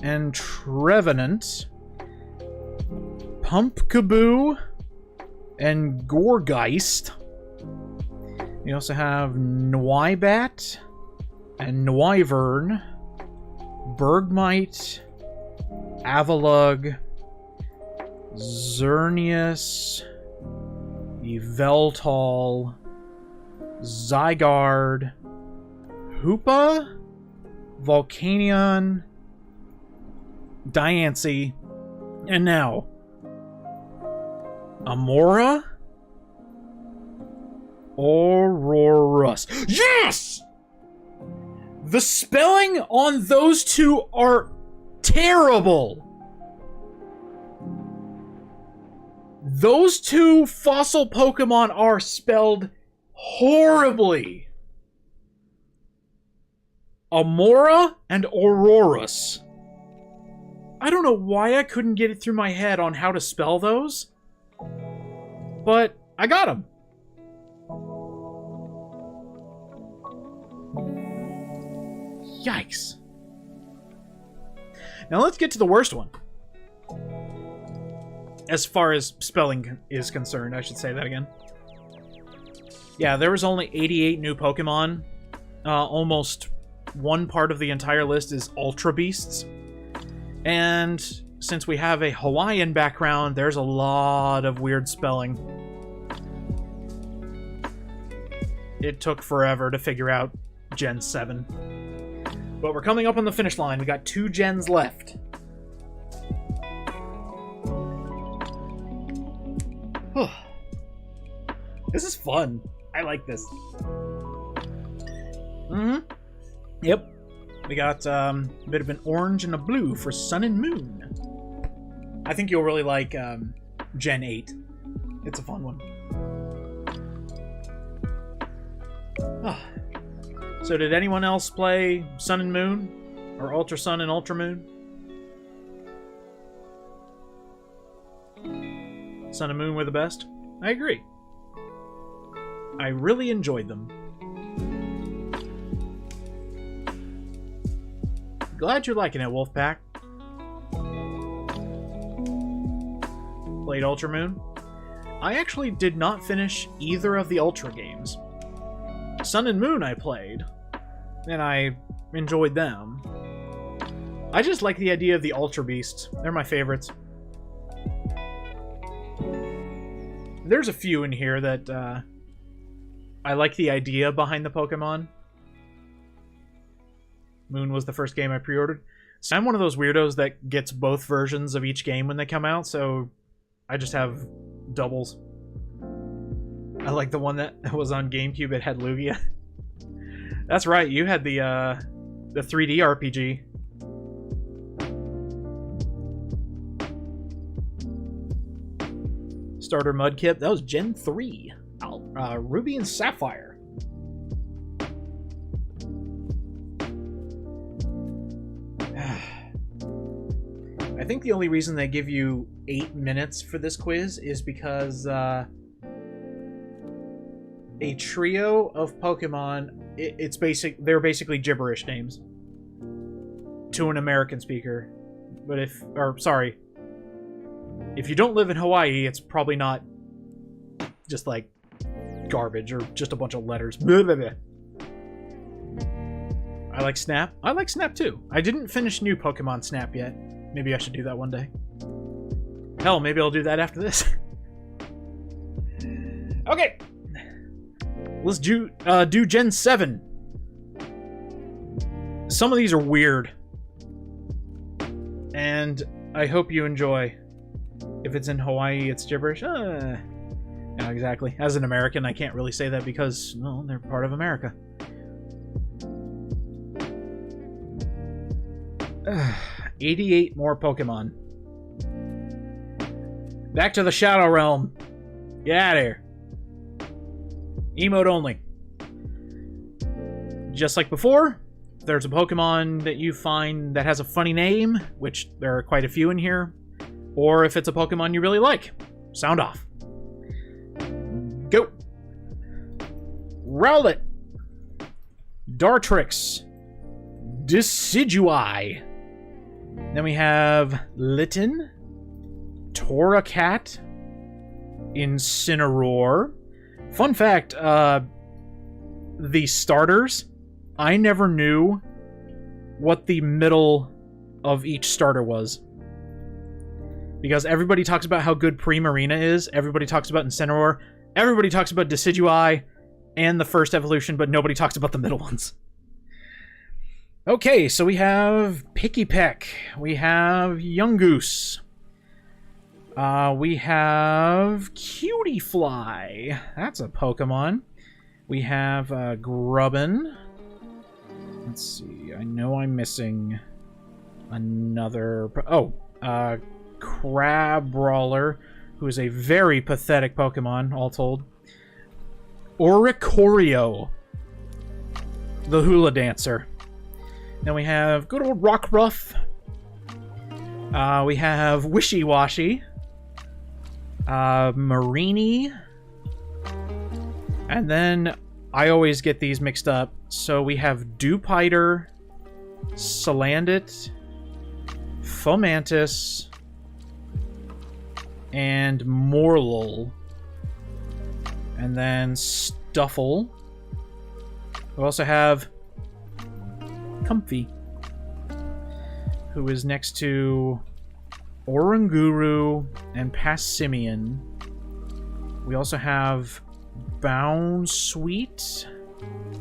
and Trevenant, Pumpkaboo, and Gourgeist. We also have Noibat and Noivern, Bergmite, Avalugg, Xerneas, Yveltal, Zygarde, Hoopa, Volcanion, Diancie, and now Amora, Aurorus. Yes! The spelling on those two are terrible. Those two fossil Pokemon are spelled horribly. Amora and Aurorus. I don't know why I couldn't get it through my head on how to spell those, but I got them. Yikes. Now let's get to the worst one. As far as spelling is concerned, I should say that again. Yeah, there was only 88 new Pokemon. Almost one part of the entire list is Ultra Beasts. And since we have a Hawaiian background, there's a lot of weird spelling. It took forever to figure out Gen 7. But we're coming up on the finish line. We got 2 gens left. This is fun. I like this. Yep. We got a bit of an orange and a blue for Sun and Moon. I think you'll really like Gen 8. It's a fun one. So did anyone else play Sun and Moon? Or Ultra Sun and Ultra Moon? Sun and Moon were the best? I agree. I really enjoyed them. Glad you're liking it, Wolfpack. Played Ultra Moon? I actually did not finish either of the Ultra games. Sun and Moon I played, and I enjoyed them. I just like the idea of the Ultra Beasts. They're my favorites. There's a few in here that I like the idea behind the Pokemon. Moon was the first game I pre-ordered. So I'm one of those weirdos that gets both versions of each game when they come out, so I just have doubles. I like the one that was on GameCube. It had Lugia. That's right, you had the 3D RPG. Starter Mudkip. That was Gen 3. Ruby and Sapphire. I think the only reason they give you 8 minutes for this quiz is because a trio of Pokemon, they're basically gibberish names to an American speaker. But if you don't live in Hawaii, it's probably not just like garbage or just a bunch of letters. Blah, blah, blah. I like Snap. I like Snap too. I didn't finish new Pokemon Snap yet. Maybe I should do that one day. Hell, maybe I'll do that after this. Okay. Let's do Gen 7. Some of these are weird. And I hope you enjoy. If it's in Hawaii, it's gibberish. Yeah, exactly. As an American, I can't really say that because, well, they're part of America. 88 more Pokemon. Back to the Shadow Realm. Get out of here. Emote only. Just like before, if there's a Pokemon that you find that has a funny name, which there are quite a few in here, or if it's a Pokemon you really like, sound off. Go. Rowlet. Dartrix. Decidueye. Then we have Litten. Torracat. Incineroar. Fun fact, the starters, I never knew what the middle of each starter was. Because everybody talks about how good Primarina is, everybody talks about Incineroar, everybody talks about Decidueye and the first evolution, but nobody talks about the middle ones. Okay, so we have Pikipek, we have Yungoos, we have Cutiefly, that's a Pokemon. We have Grubbin. Let's see, I know I'm missing another... Crabrawler, who is a very pathetic Pokemon, all told. Oricorio, the hula dancer. Then we have good old Rockruff. We have Wishy-Washy. Marini. And then I always get these mixed up. So we have Dewpider, Salandit, Fomantis, and Morlul. And then Stuffle. We also have Comfy, who is next to Oranguru and Passimian. We also have Bounsweet,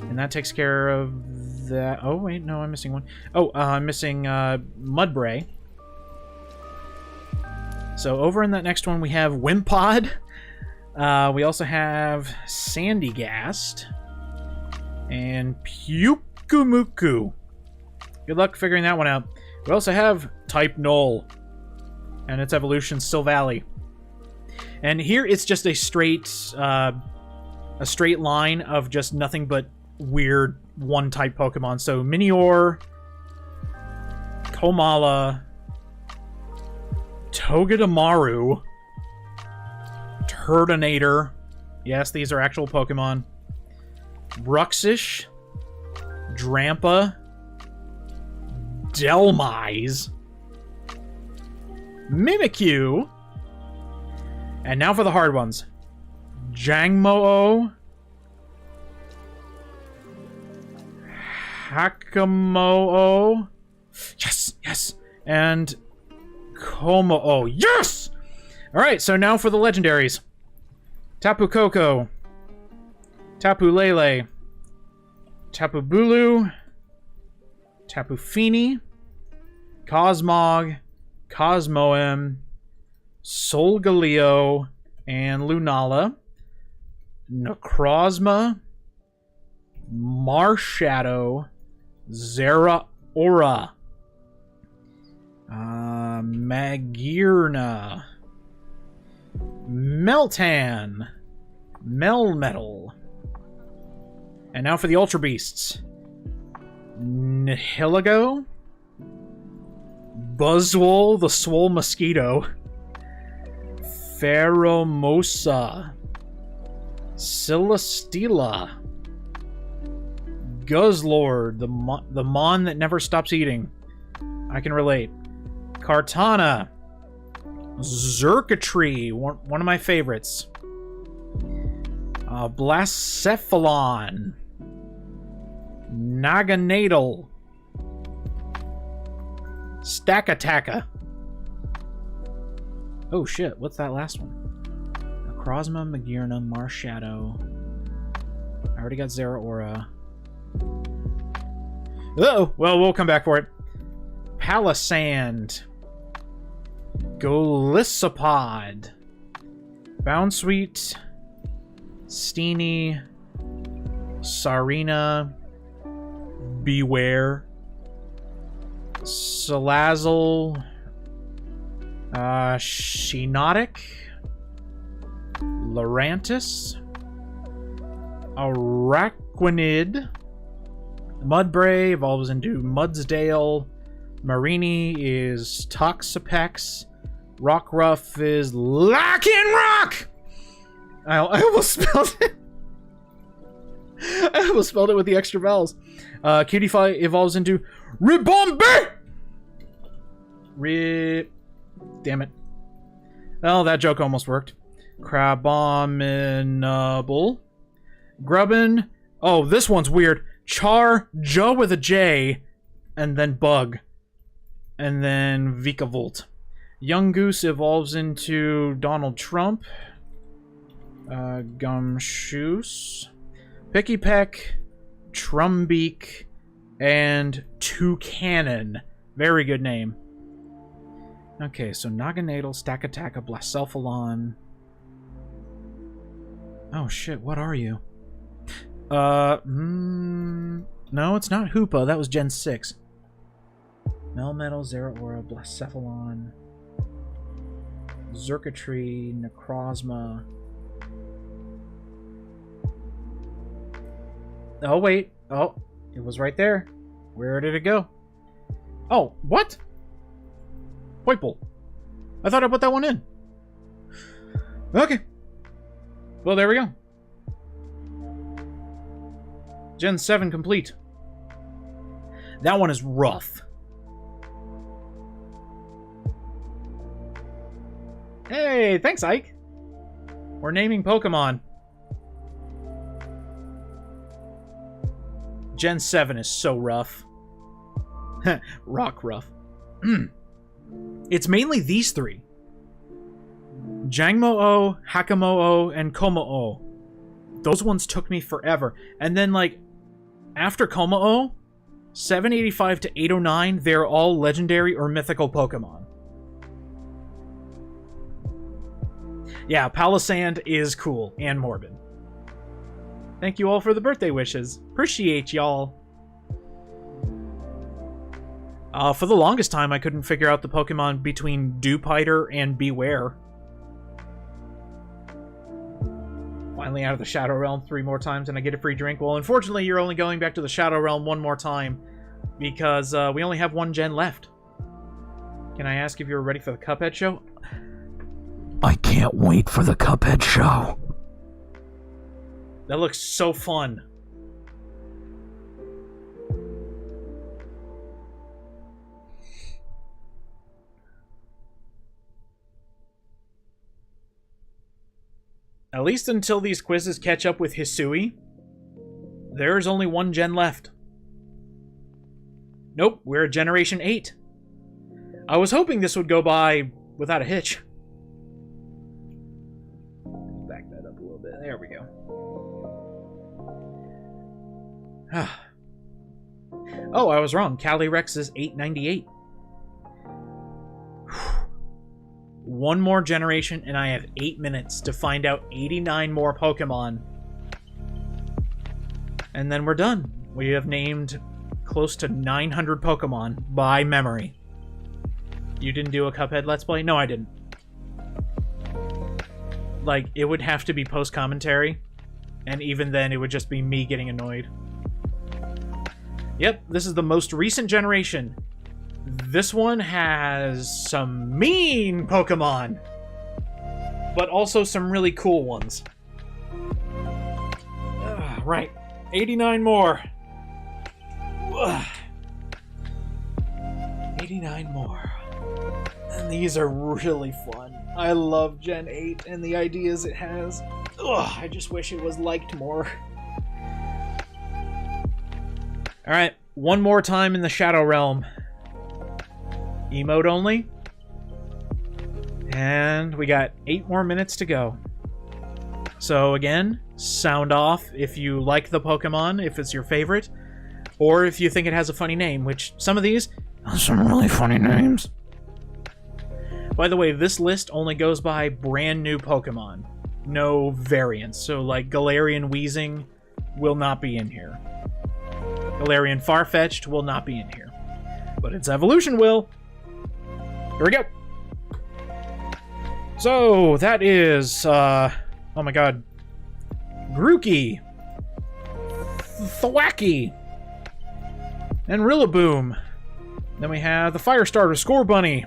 and that takes care of that. Oh, wait, no, I'm missing one. Oh, I'm missing Mudbray. So over in that next one, we have Wimpod. We also have Sandygast and Pyukumuku. Good luck figuring that one out. We also have Type Null and its evolution, Silvally. And here it's just a straight line of just nothing but weird one-type Pokemon. So Minior, Komala, Togedemaru, Turtonator. Yes, these are actual Pokemon. Bruxish, Drampa, Delmise, Mimikyu, and now for the hard ones. Jangmo-o, Hakamo-o, yes, yes, and Como-o, yes! Alright, so now for the legendaries. Tapu Koko, Tapu Lele, Tapu Bulu, Tapu Fini, Cosmog, Cosmoem, Solgaleo, and Lunala, Necrozma, Marshadow, Zeraora, Magearna, Meltan, Melmetal. And now for the Ultra Beasts. Nihilego, Buzzwole, the Swole Mosquito, Pheromosa, Celesteela, Guzzlord, the Mon that never stops eating. I can relate. Kartana, Xurkitree, one of my favorites. Blacephalon, Naganadel, Stakataka. Oh shit, what's that last one? Necrozma, Magearna, Marshadow. I already got Zeraora. Oh, well, we'll come back for it. Palisand, Golisopod, Bounsweet, Steenie, Sarina, Beware, Salazzle, Shiinotic, Lurantis, Araquanid, Mudbray evolves into Mudsdale, Marini is Toxapex, Rockruff is Lycanroc! I almost spelled it. I almost spelled it with the extra vowels. Cutify evolves into Ribombay! Damn it. Well, that joke almost worked. Crabominable. Grubbin. Oh, this one's weird. Joe with a J, and then Bug. And then Vikavolt. Young Goose evolves into Donald Trump. Gumshoos. Picky Peck. Trumbeak. And Toucanon. Very good name. Okay, so Naganadel, Stakataka, Blacephalon. Oh shit, what are you? No, it's not Hoopa, that was Gen 6. Melmetal, Zeraora, Blacephalon, Xurkitree, Necrozma. Oh, wait. Oh, it was right there. Where did it go? Oh, what? Poipole. I thought I put that one in. Okay. Well, there we go. Gen 7 complete. That one is rough. Hey, thanks, Ike. We're naming Pokemon. Gen 7 is so rough. Rock rough. It's mainly these three. Jangmo-o, Hakamo-o, and Komo-o. Those ones took me forever. And then, like, after Komo-o, 785 to 809, they're all legendary or mythical Pokemon. Yeah, Palisand is cool and morbid. Thank you all for the birthday wishes. Appreciate y'all. For the longest time, I couldn't figure out the Pokemon between Dewpider and Beware. Finally out of the Shadow Realm 3 more times and I get a free drink. Well, unfortunately, you're only going back to the Shadow Realm 1 more time because we only have 1 gen left. Can I ask if you're ready for the Cuphead show? I can't wait for the Cuphead show. That looks so fun. At least until these quizzes catch up with Hisui, there's only 1 gen left. Nope, we're at Generation 8. I was hoping this would go by without a hitch. Back that up a little bit. There we go. Oh, I was wrong. Calyrex is 898. 1 more generation, and I have 8 minutes to find out 89 more Pokemon. And then we're done. We have named close to 900 Pokemon by memory. You didn't do a Cuphead Let's Play? No, I didn't. Like, it would have to be post-commentary, and even then it would just be me getting annoyed. Yep, this is the most recent generation. This one has some mean Pokemon, but also some really cool ones. Right, 89 more. 89 more. And these are really fun. I love Gen 8 and the ideas it has. I just wish it was liked more. Alright, 1 more time in the Shadow Realm. Emote only. And we got 8 more minutes to go. So again, sound off if you like the Pokemon, if it's your favorite, or if you think it has a funny name, which some of these have some really funny names. By the way, this list only goes by brand new Pokemon. no variants. So, like, Galarian Weezing will not be in here. Galarian Farfetch'd will not be in here. But its evolution will. Here we go. So, that is, oh my god. Grookey. Thwacky. And Rillaboom. Then we have the Firestarter Scorbunny.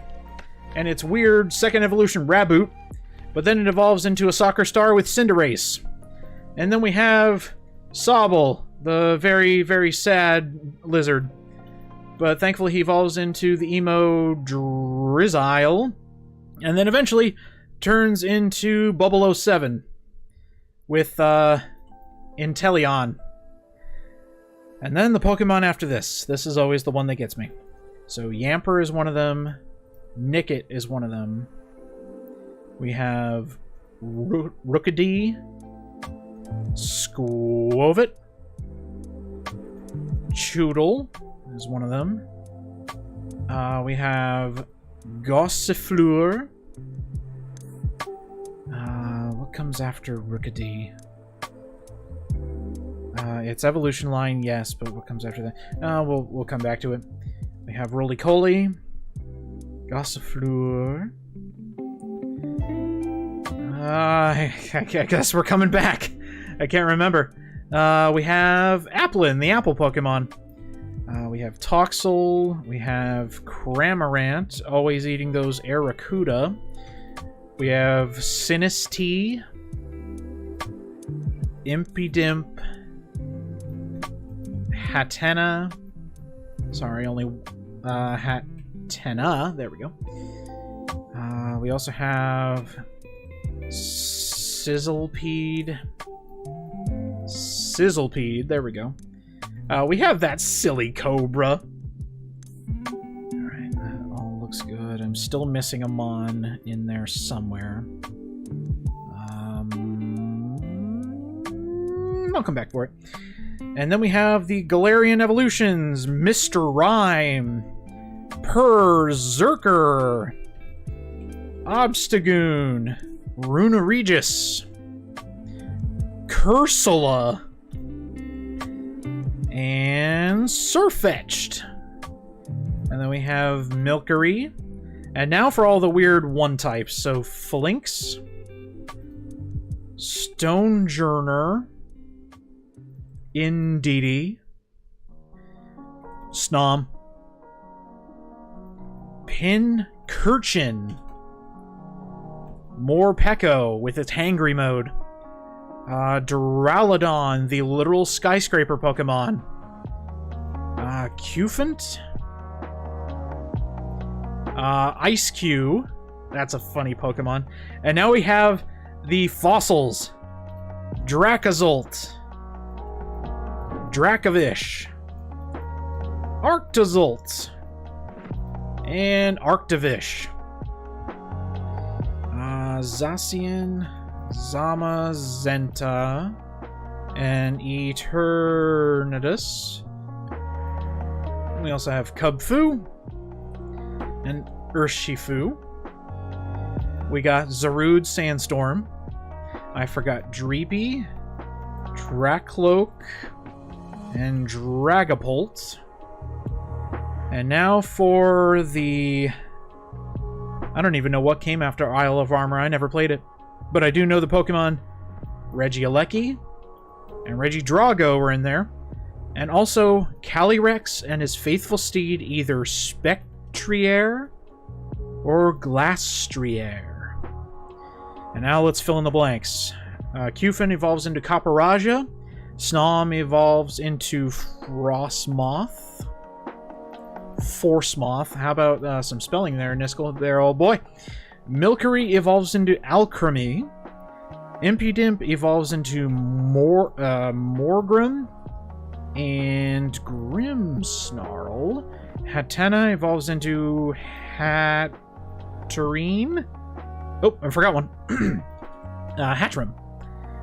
And its weird second evolution Raboot. But then it evolves into a soccer star with Cinderace. And then we have Sobble, the very, very sad lizard. But thankfully he evolves into the emo Drizzile. And then eventually turns into Bubble07 with Inteleon. And then the Pokemon after this. This is always the one that gets me. So Yamper is one of them. Nickit is one of them. We have Rookidee, Squovit, Choodle is one of them. We have Gossifleur. What comes after Rookidee? Its evolution line, yes, but what comes after that? We'll come back to it. We have Roly-Poly, Gossifleur. I guess we're coming back. I can't remember. We have Applin, the apple Pokemon. We have Toxel. We have Cramorant, always eating those Arrokuda. We have Sinistea, Impidimp, Hatenna. Sorry, only Hatenna. There we go. We also have Sizzlipede. There we go. We have that silly Cobra. Alright, that all looks good. I'm still missing a Mon in there somewhere. I'll come back for it. And then we have the Galarian evolutions. Mr. Rhyme. Perzerker. Obstagoon. Runaregis. Cursula. And Surfetch'd. And then we have Milcery. And now for all the weird one types. So Phalanx. Stonejourner. Indeedee. Snom. Pincurchin. Morpeko with its hangry mode. Duraludon, the literal skyscraper Pokemon. Cufant. Ice-Q. That's a funny Pokemon. And now we have the fossils. Dracazolt. Dracovish. Arctozolt. And Arctovish. Zacian, Zamazenta, and Eternatus. We also have Cubfu and Urshifu. We got Zarude Sandstorm. I forgot Dreepy, Dracloak, and Dragapult. And now for the... I don't even know what came after Isle of Armor. I never played it. But I do know the Pokemon Regieleki and Regidrago were in there. And also Calyrex and his faithful steed, either Spectrier or Glastrier. And now let's fill in the blanks. Cufant evolves into Copperajah. Snom evolves into Frostmoth. Forcemoth. How about some spelling there, Niskel? There, old boy. Milcery evolves into Alcremie. Impidimp evolves into Morgrem and Grimmsnarl. Hatenna evolves into Hatterene. Oh, I forgot one. Hatchrim.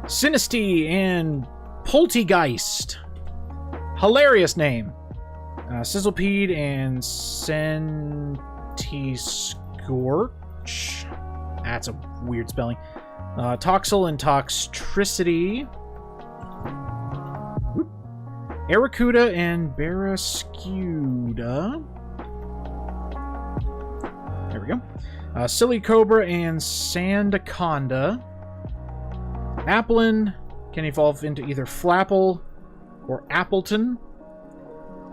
Sinistea and Poltegeist. Hilarious name. Sizzlipede and Centiskorch. That's a weird spelling. Toxel and Toxtricity. Whoop. Arrokuda and Barrascuda. There we go. Silly Cobra and Sandaconda. Applin can evolve into either Flapple or Appleton.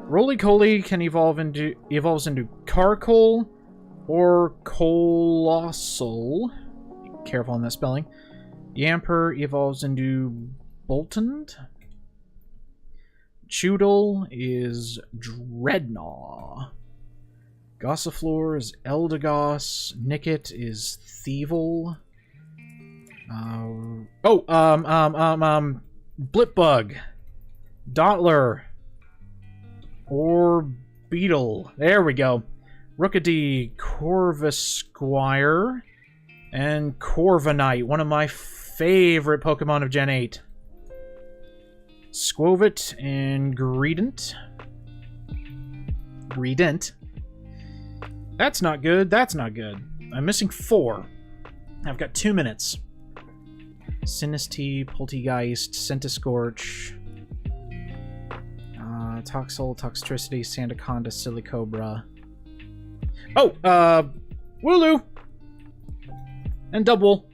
Roly-Coly can evolves into Carcol or Colossal. Careful on that spelling. Yamper evolves into Bolton. Choodle is Dreadnought. Gossifleur is Eldegoss. Nickit is Thievel. Blipbug. Dottler. Or Beetle. There we go. Rookidee, Corvisquire, and Corviknight, one of my favorite Pokemon of Gen 8. Squovit and Greedent. That's not good. That's not good. I'm missing 4. I've got 2 minutes. Sinistea, Poltegeist, Centiskorch, Toxel, Toxtricity, Sandaconda, Silicobra. Oh, Wooloo! And Double.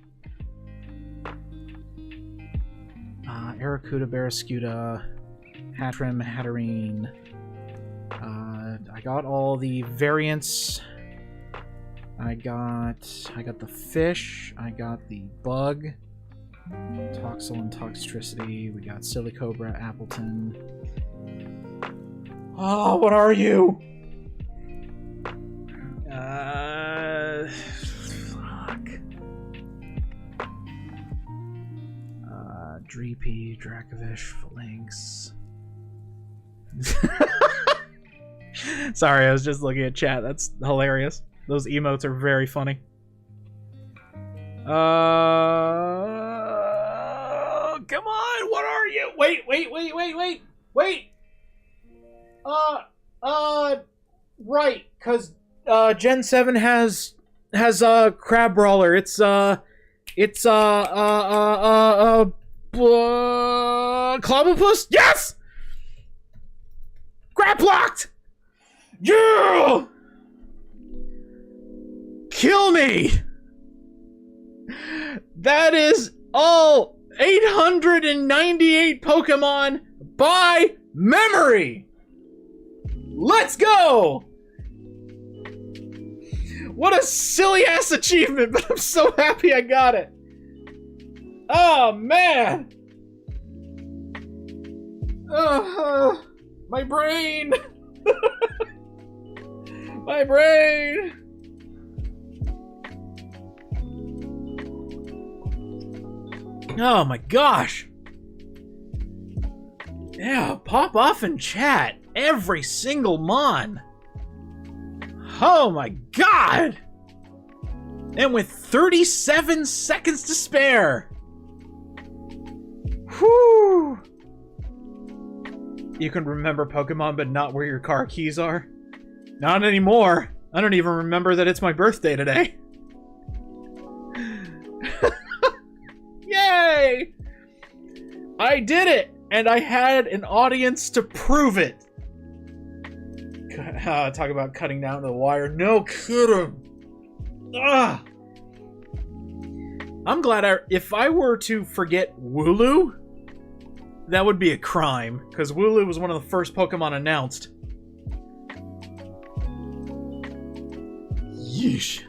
Arrokuda, Barrascuda, Hatterene, Hatterene. I got all the variants. I got the fish. I got the bug. Toxel and Toxtricity. We got Silicobra, Appleton. Oh, what are you? Fuck. Dreepy, Dracovish, Phalanx. Sorry, I was just looking at chat. That's hilarious. Those emotes are very funny. Come on, what are you? Wait. Right, because Gen 7 has Crab Brawler. It's Clobbopus? Yes! Graplocked! Yeah! Kill me! That is all 898 Pokemon by memory! Let's go! What a silly-ass achievement, but I'm so happy I got it. Oh, man! My brain! My brain! Oh my gosh! Yeah, pop off in chat. Every single mon. Oh my god! And with 37 seconds to spare. Whew! You can remember Pokemon but not where your car keys are? Not anymore. I don't even remember that it's my birthday today. Yay! I did it! And I had an audience to prove it. Talk about cutting down the wire. No kidding. Ugh. I'm glad if I were to forget Wooloo, that would be a crime, because Wooloo was one of the first Pokemon announced. Yeesh.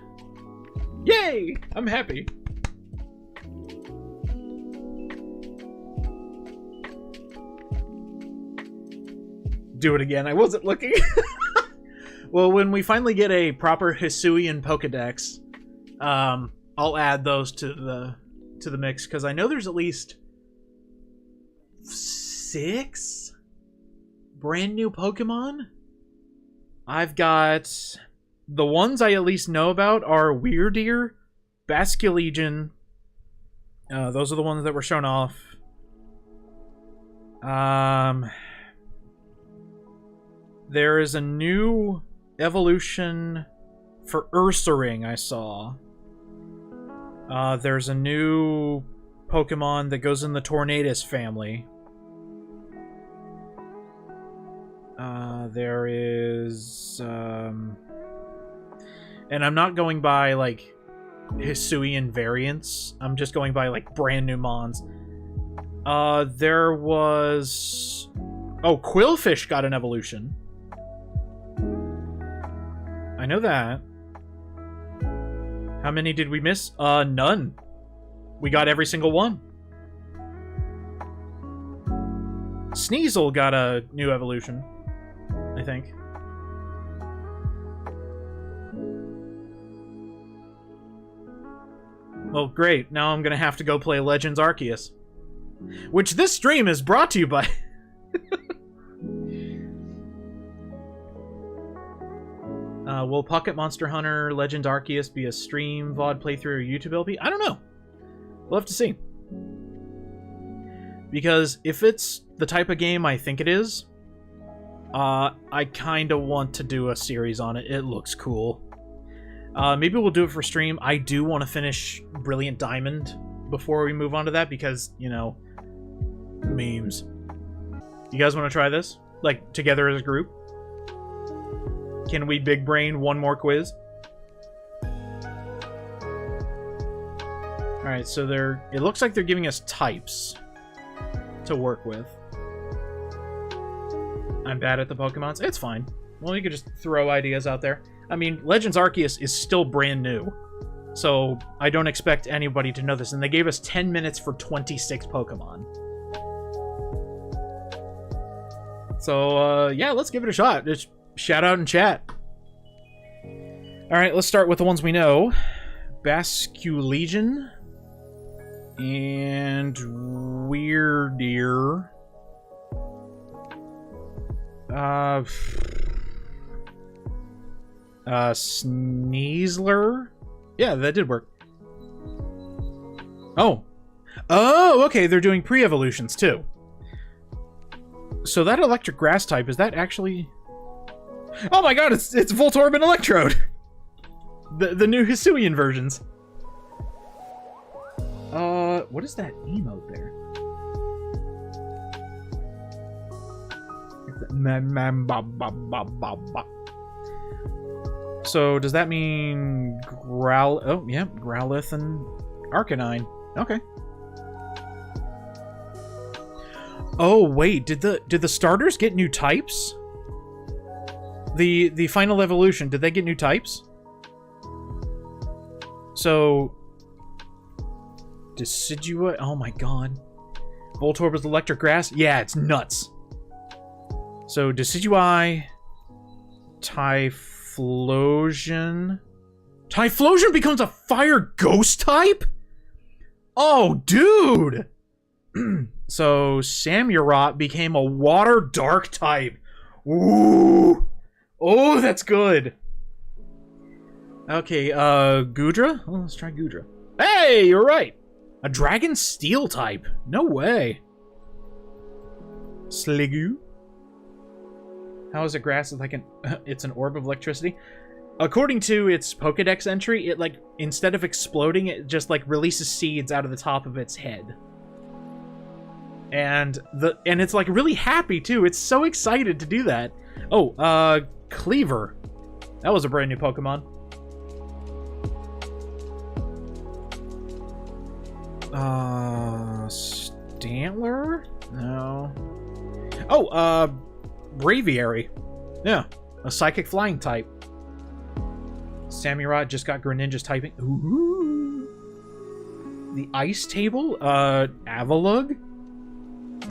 Yay! I'm happy. Do it again. I wasn't looking. Well, when we finally get a proper Hisuian Pokédex, I'll add those to the mix, because I know there's at least 6 brand new Pokemon. I've got the ones I at least know about are Weirdeer, Basculegion. Those are the ones that were shown off. There is a new evolution for Ursaring I saw. There's a new Pokemon that goes in the Tornadus family. There is... and I'm not going by, like, Hisuian variants. I'm just going by, like, brand new mons. There was... Oh, Quillfish got an evolution. I know that. How many did we miss? None. We got every single one. Sneasel got a new evolution, I think. Well, great. Now I'm gonna have to go play Legends Arceus. Which this stream is brought to you by... Will Pocket Monster Hunter Legend Arceus be a stream, VOD playthrough, or YouTube LP? I don't know. We'll have to see. Because if it's the type of game I think it is, I kind of want to do a series on it. It looks cool. Maybe we'll do it for stream. I do want to finish Brilliant Diamond before we move on to that because, you know, memes. You guys want to try this? Like, together as a group? Can we big brain one more quiz? Alright, so it looks like they're giving us types to work with. I'm bad at the Pokemons. It's fine. Well, you could just throw ideas out there. I mean, Legends Arceus is still brand new, so I don't expect anybody to know this. And they gave us 10 minutes for 26 Pokemon. So, yeah, let's give it a shot. Just shout out in chat. Alright, let's start with the ones we know. Basculegion. And Weirdeer. Sneasler? Yeah, that did work. Oh. Oh, okay, they're doing pre-evolutions, too. So that electric grass type, is that actually... Oh my god, it's Voltorb and Electrode! The new Hisuian versions. What is that emote there? So, does that mean Oh, yeah, Growlithe and Arcanine. Okay. Oh, wait, did the starters get new types? The final evolution, did they get new types? So... Decidua... Oh my god. Voltorb is electric grass? Yeah, it's nuts. So, Decidueye... Typhlosion... Typhlosion becomes a fire ghost type? Oh, dude! So, Samurott became a water dark type. Ooh! Oh, that's good! Okay, Goodra? Oh, let's try Goodra. Hey, you're right! A Dragon Steel type? No way. Sliggoo? How is it grass? It's like it's an orb of electricity. According to its Pokedex entry, it, like, instead of exploding, it just, like, releases seeds out of the top of its head. And it's, like, really happy, too. It's so excited to do that. Oh, Cleaver. That was a brand new Pokemon. Stantler? No. Oh, Braviary. Yeah, a psychic flying type. Samurott just got Greninja's typing. Ooh. The ice table? Avalugg?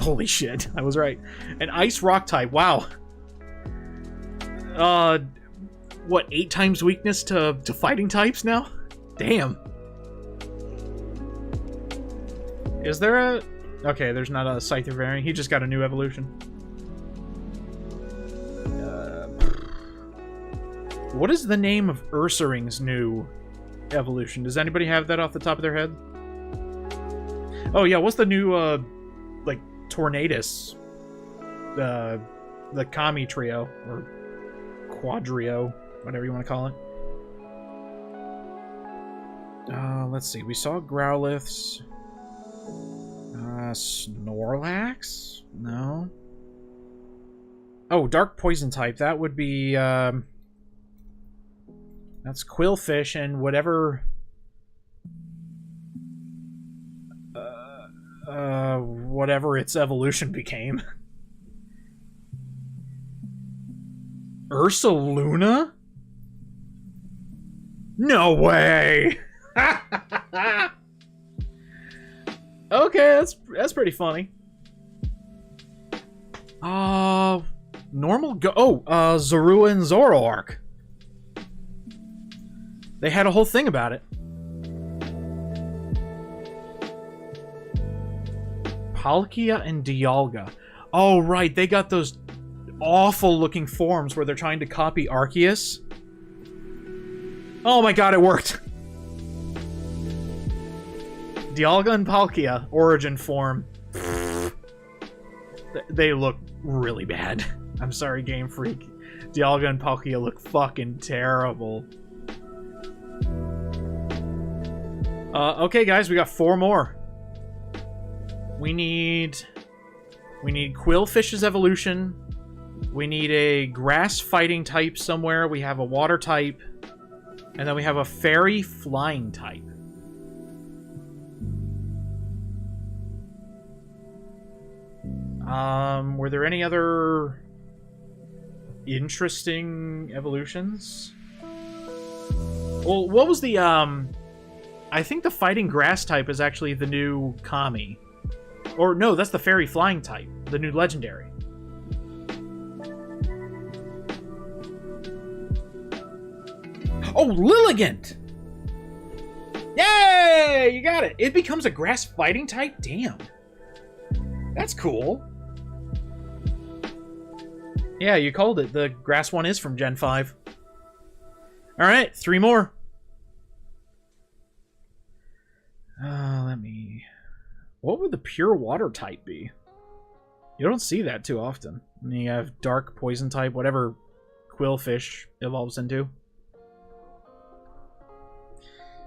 Holy shit, I was right. An ice rock type, wow. What, 8 times weakness to fighting types now? Damn. Is there a... Okay, there's not a Scyther variant. He just got a new evolution. What is the name of Ursaring's new evolution? Does anybody have that off the top of their head? Oh, yeah, what's the new, like, Tornadus? The Kami trio, or Quadrio, whatever you want to call it. Let's see. We saw Growliths. Snorlax? No. Oh, Dark Poison type. That would be, that's Quillfish and whatever... whatever its evolution became. Ursaluna? No way! Okay, that's pretty funny. Normal Zorua and Zoroark. They had a whole thing about it. Palkia and Dialga. Oh, right, they got those awful-looking forms where they're trying to copy Arceus. Oh my god, it worked! Dialga and Palkia, origin form. They look really bad. I'm sorry, Game Freak. Dialga and Palkia look fucking terrible. Okay, guys, we got 4 more. We need Quillfish's evolution. We need a grass fighting type somewhere. We have a water type. And then we have a fairy flying type. Were there any other interesting evolutions? Well, what was the, I think the fighting grass type is actually the new Kami. Or, no, that's the fairy flying type, the new legendary. Oh, Lilligant! Yay! You got it! It becomes a grass fighting type? Damn. That's cool. Yeah, you called it. The grass one is from Gen 5. Alright, 3 more. Let me... What would the pure water type be? You don't see that too often. I mean, you have dark poison type, whatever Quillfish evolves into.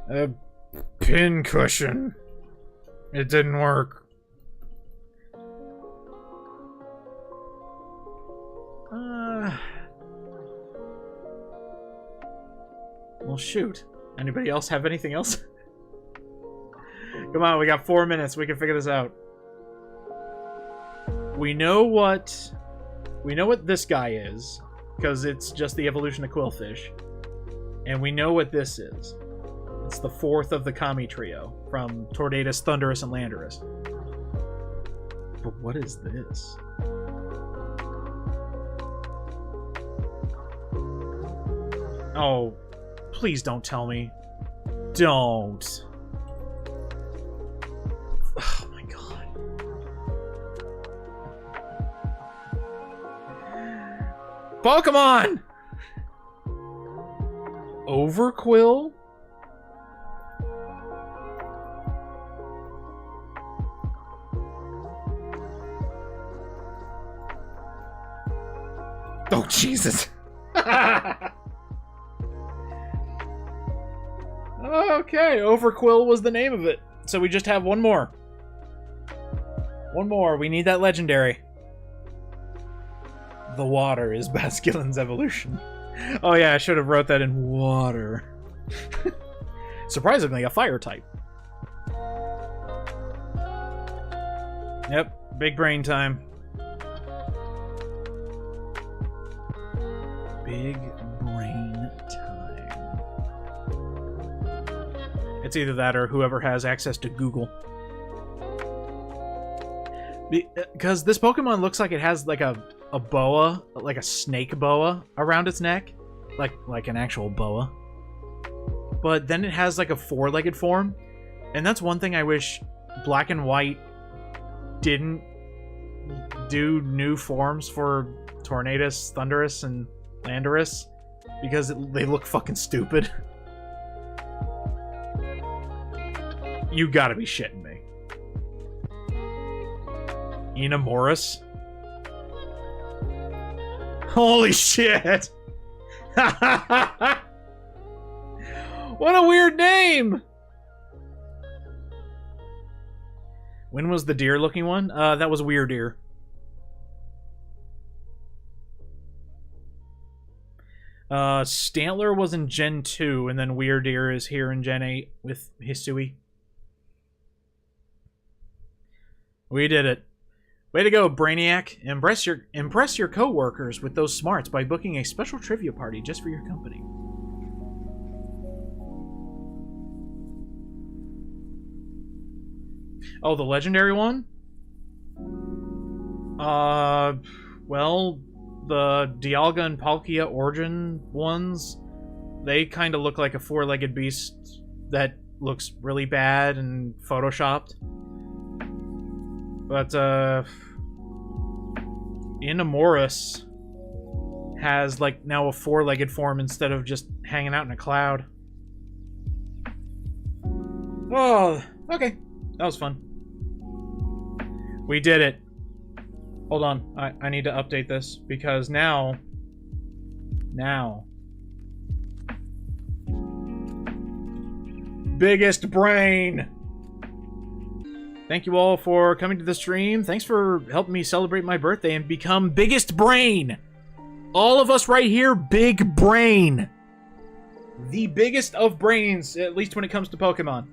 A pincushion. It didn't work. Well, shoot. Anybody else have anything else? Come on, we got 4 minutes. We can figure this out. We know what this guy is, because it's just the evolution of Quillfish. And we know what this is. It's the 4th of the Kami trio, from Tornadus, Thundurus, and Landorus. But what is this? Oh, please don't tell me. Don't. Oh my god. Pokemon! Overquill? Oh, Jesus. Okay, Overquill was the name of it. So we just have one more. One more. We need that legendary. The water is Basculin's evolution. Oh yeah, I should have wrote that in water. Surprisingly, a fire type. Yep, big brain time. Big brain time. It's either that or whoever has access to Google. Because this Pokemon looks like it has like a boa, like a snake boa around its neck. Like an actual boa. But then it has like a 4-legged form. And that's one thing I wish Black and White didn't do new forms for Tornadus, Thundurus, and Landorus. Because they look fucking stupid. You gotta be shitting me. Enamoris? Holy shit! What a weird name! When was the deer-looking one? That was Weird Deer. Stantler was in Gen 2, and then Weird Deer is here in Gen 8 with Hisui. We did it. Way to go, Brainiac. Impress your co-workers with those smarts by booking a special trivia party just for your company. Oh, the legendary one? Well, the Dialga and Palkia Origin ones, they kind of look like a four-legged beast that looks really bad and photoshopped. But, Inamoris has, like, now a four-legged form instead of just hanging out in a cloud. Oh, okay. That was fun. We did it. Hold on. I need to update this, because now... Biggest brain! Thank you all for coming to the stream. Thanks for helping me celebrate my birthday and become biggest brain! All of us right here, big brain! The biggest of brains, at least when it comes to Pokemon.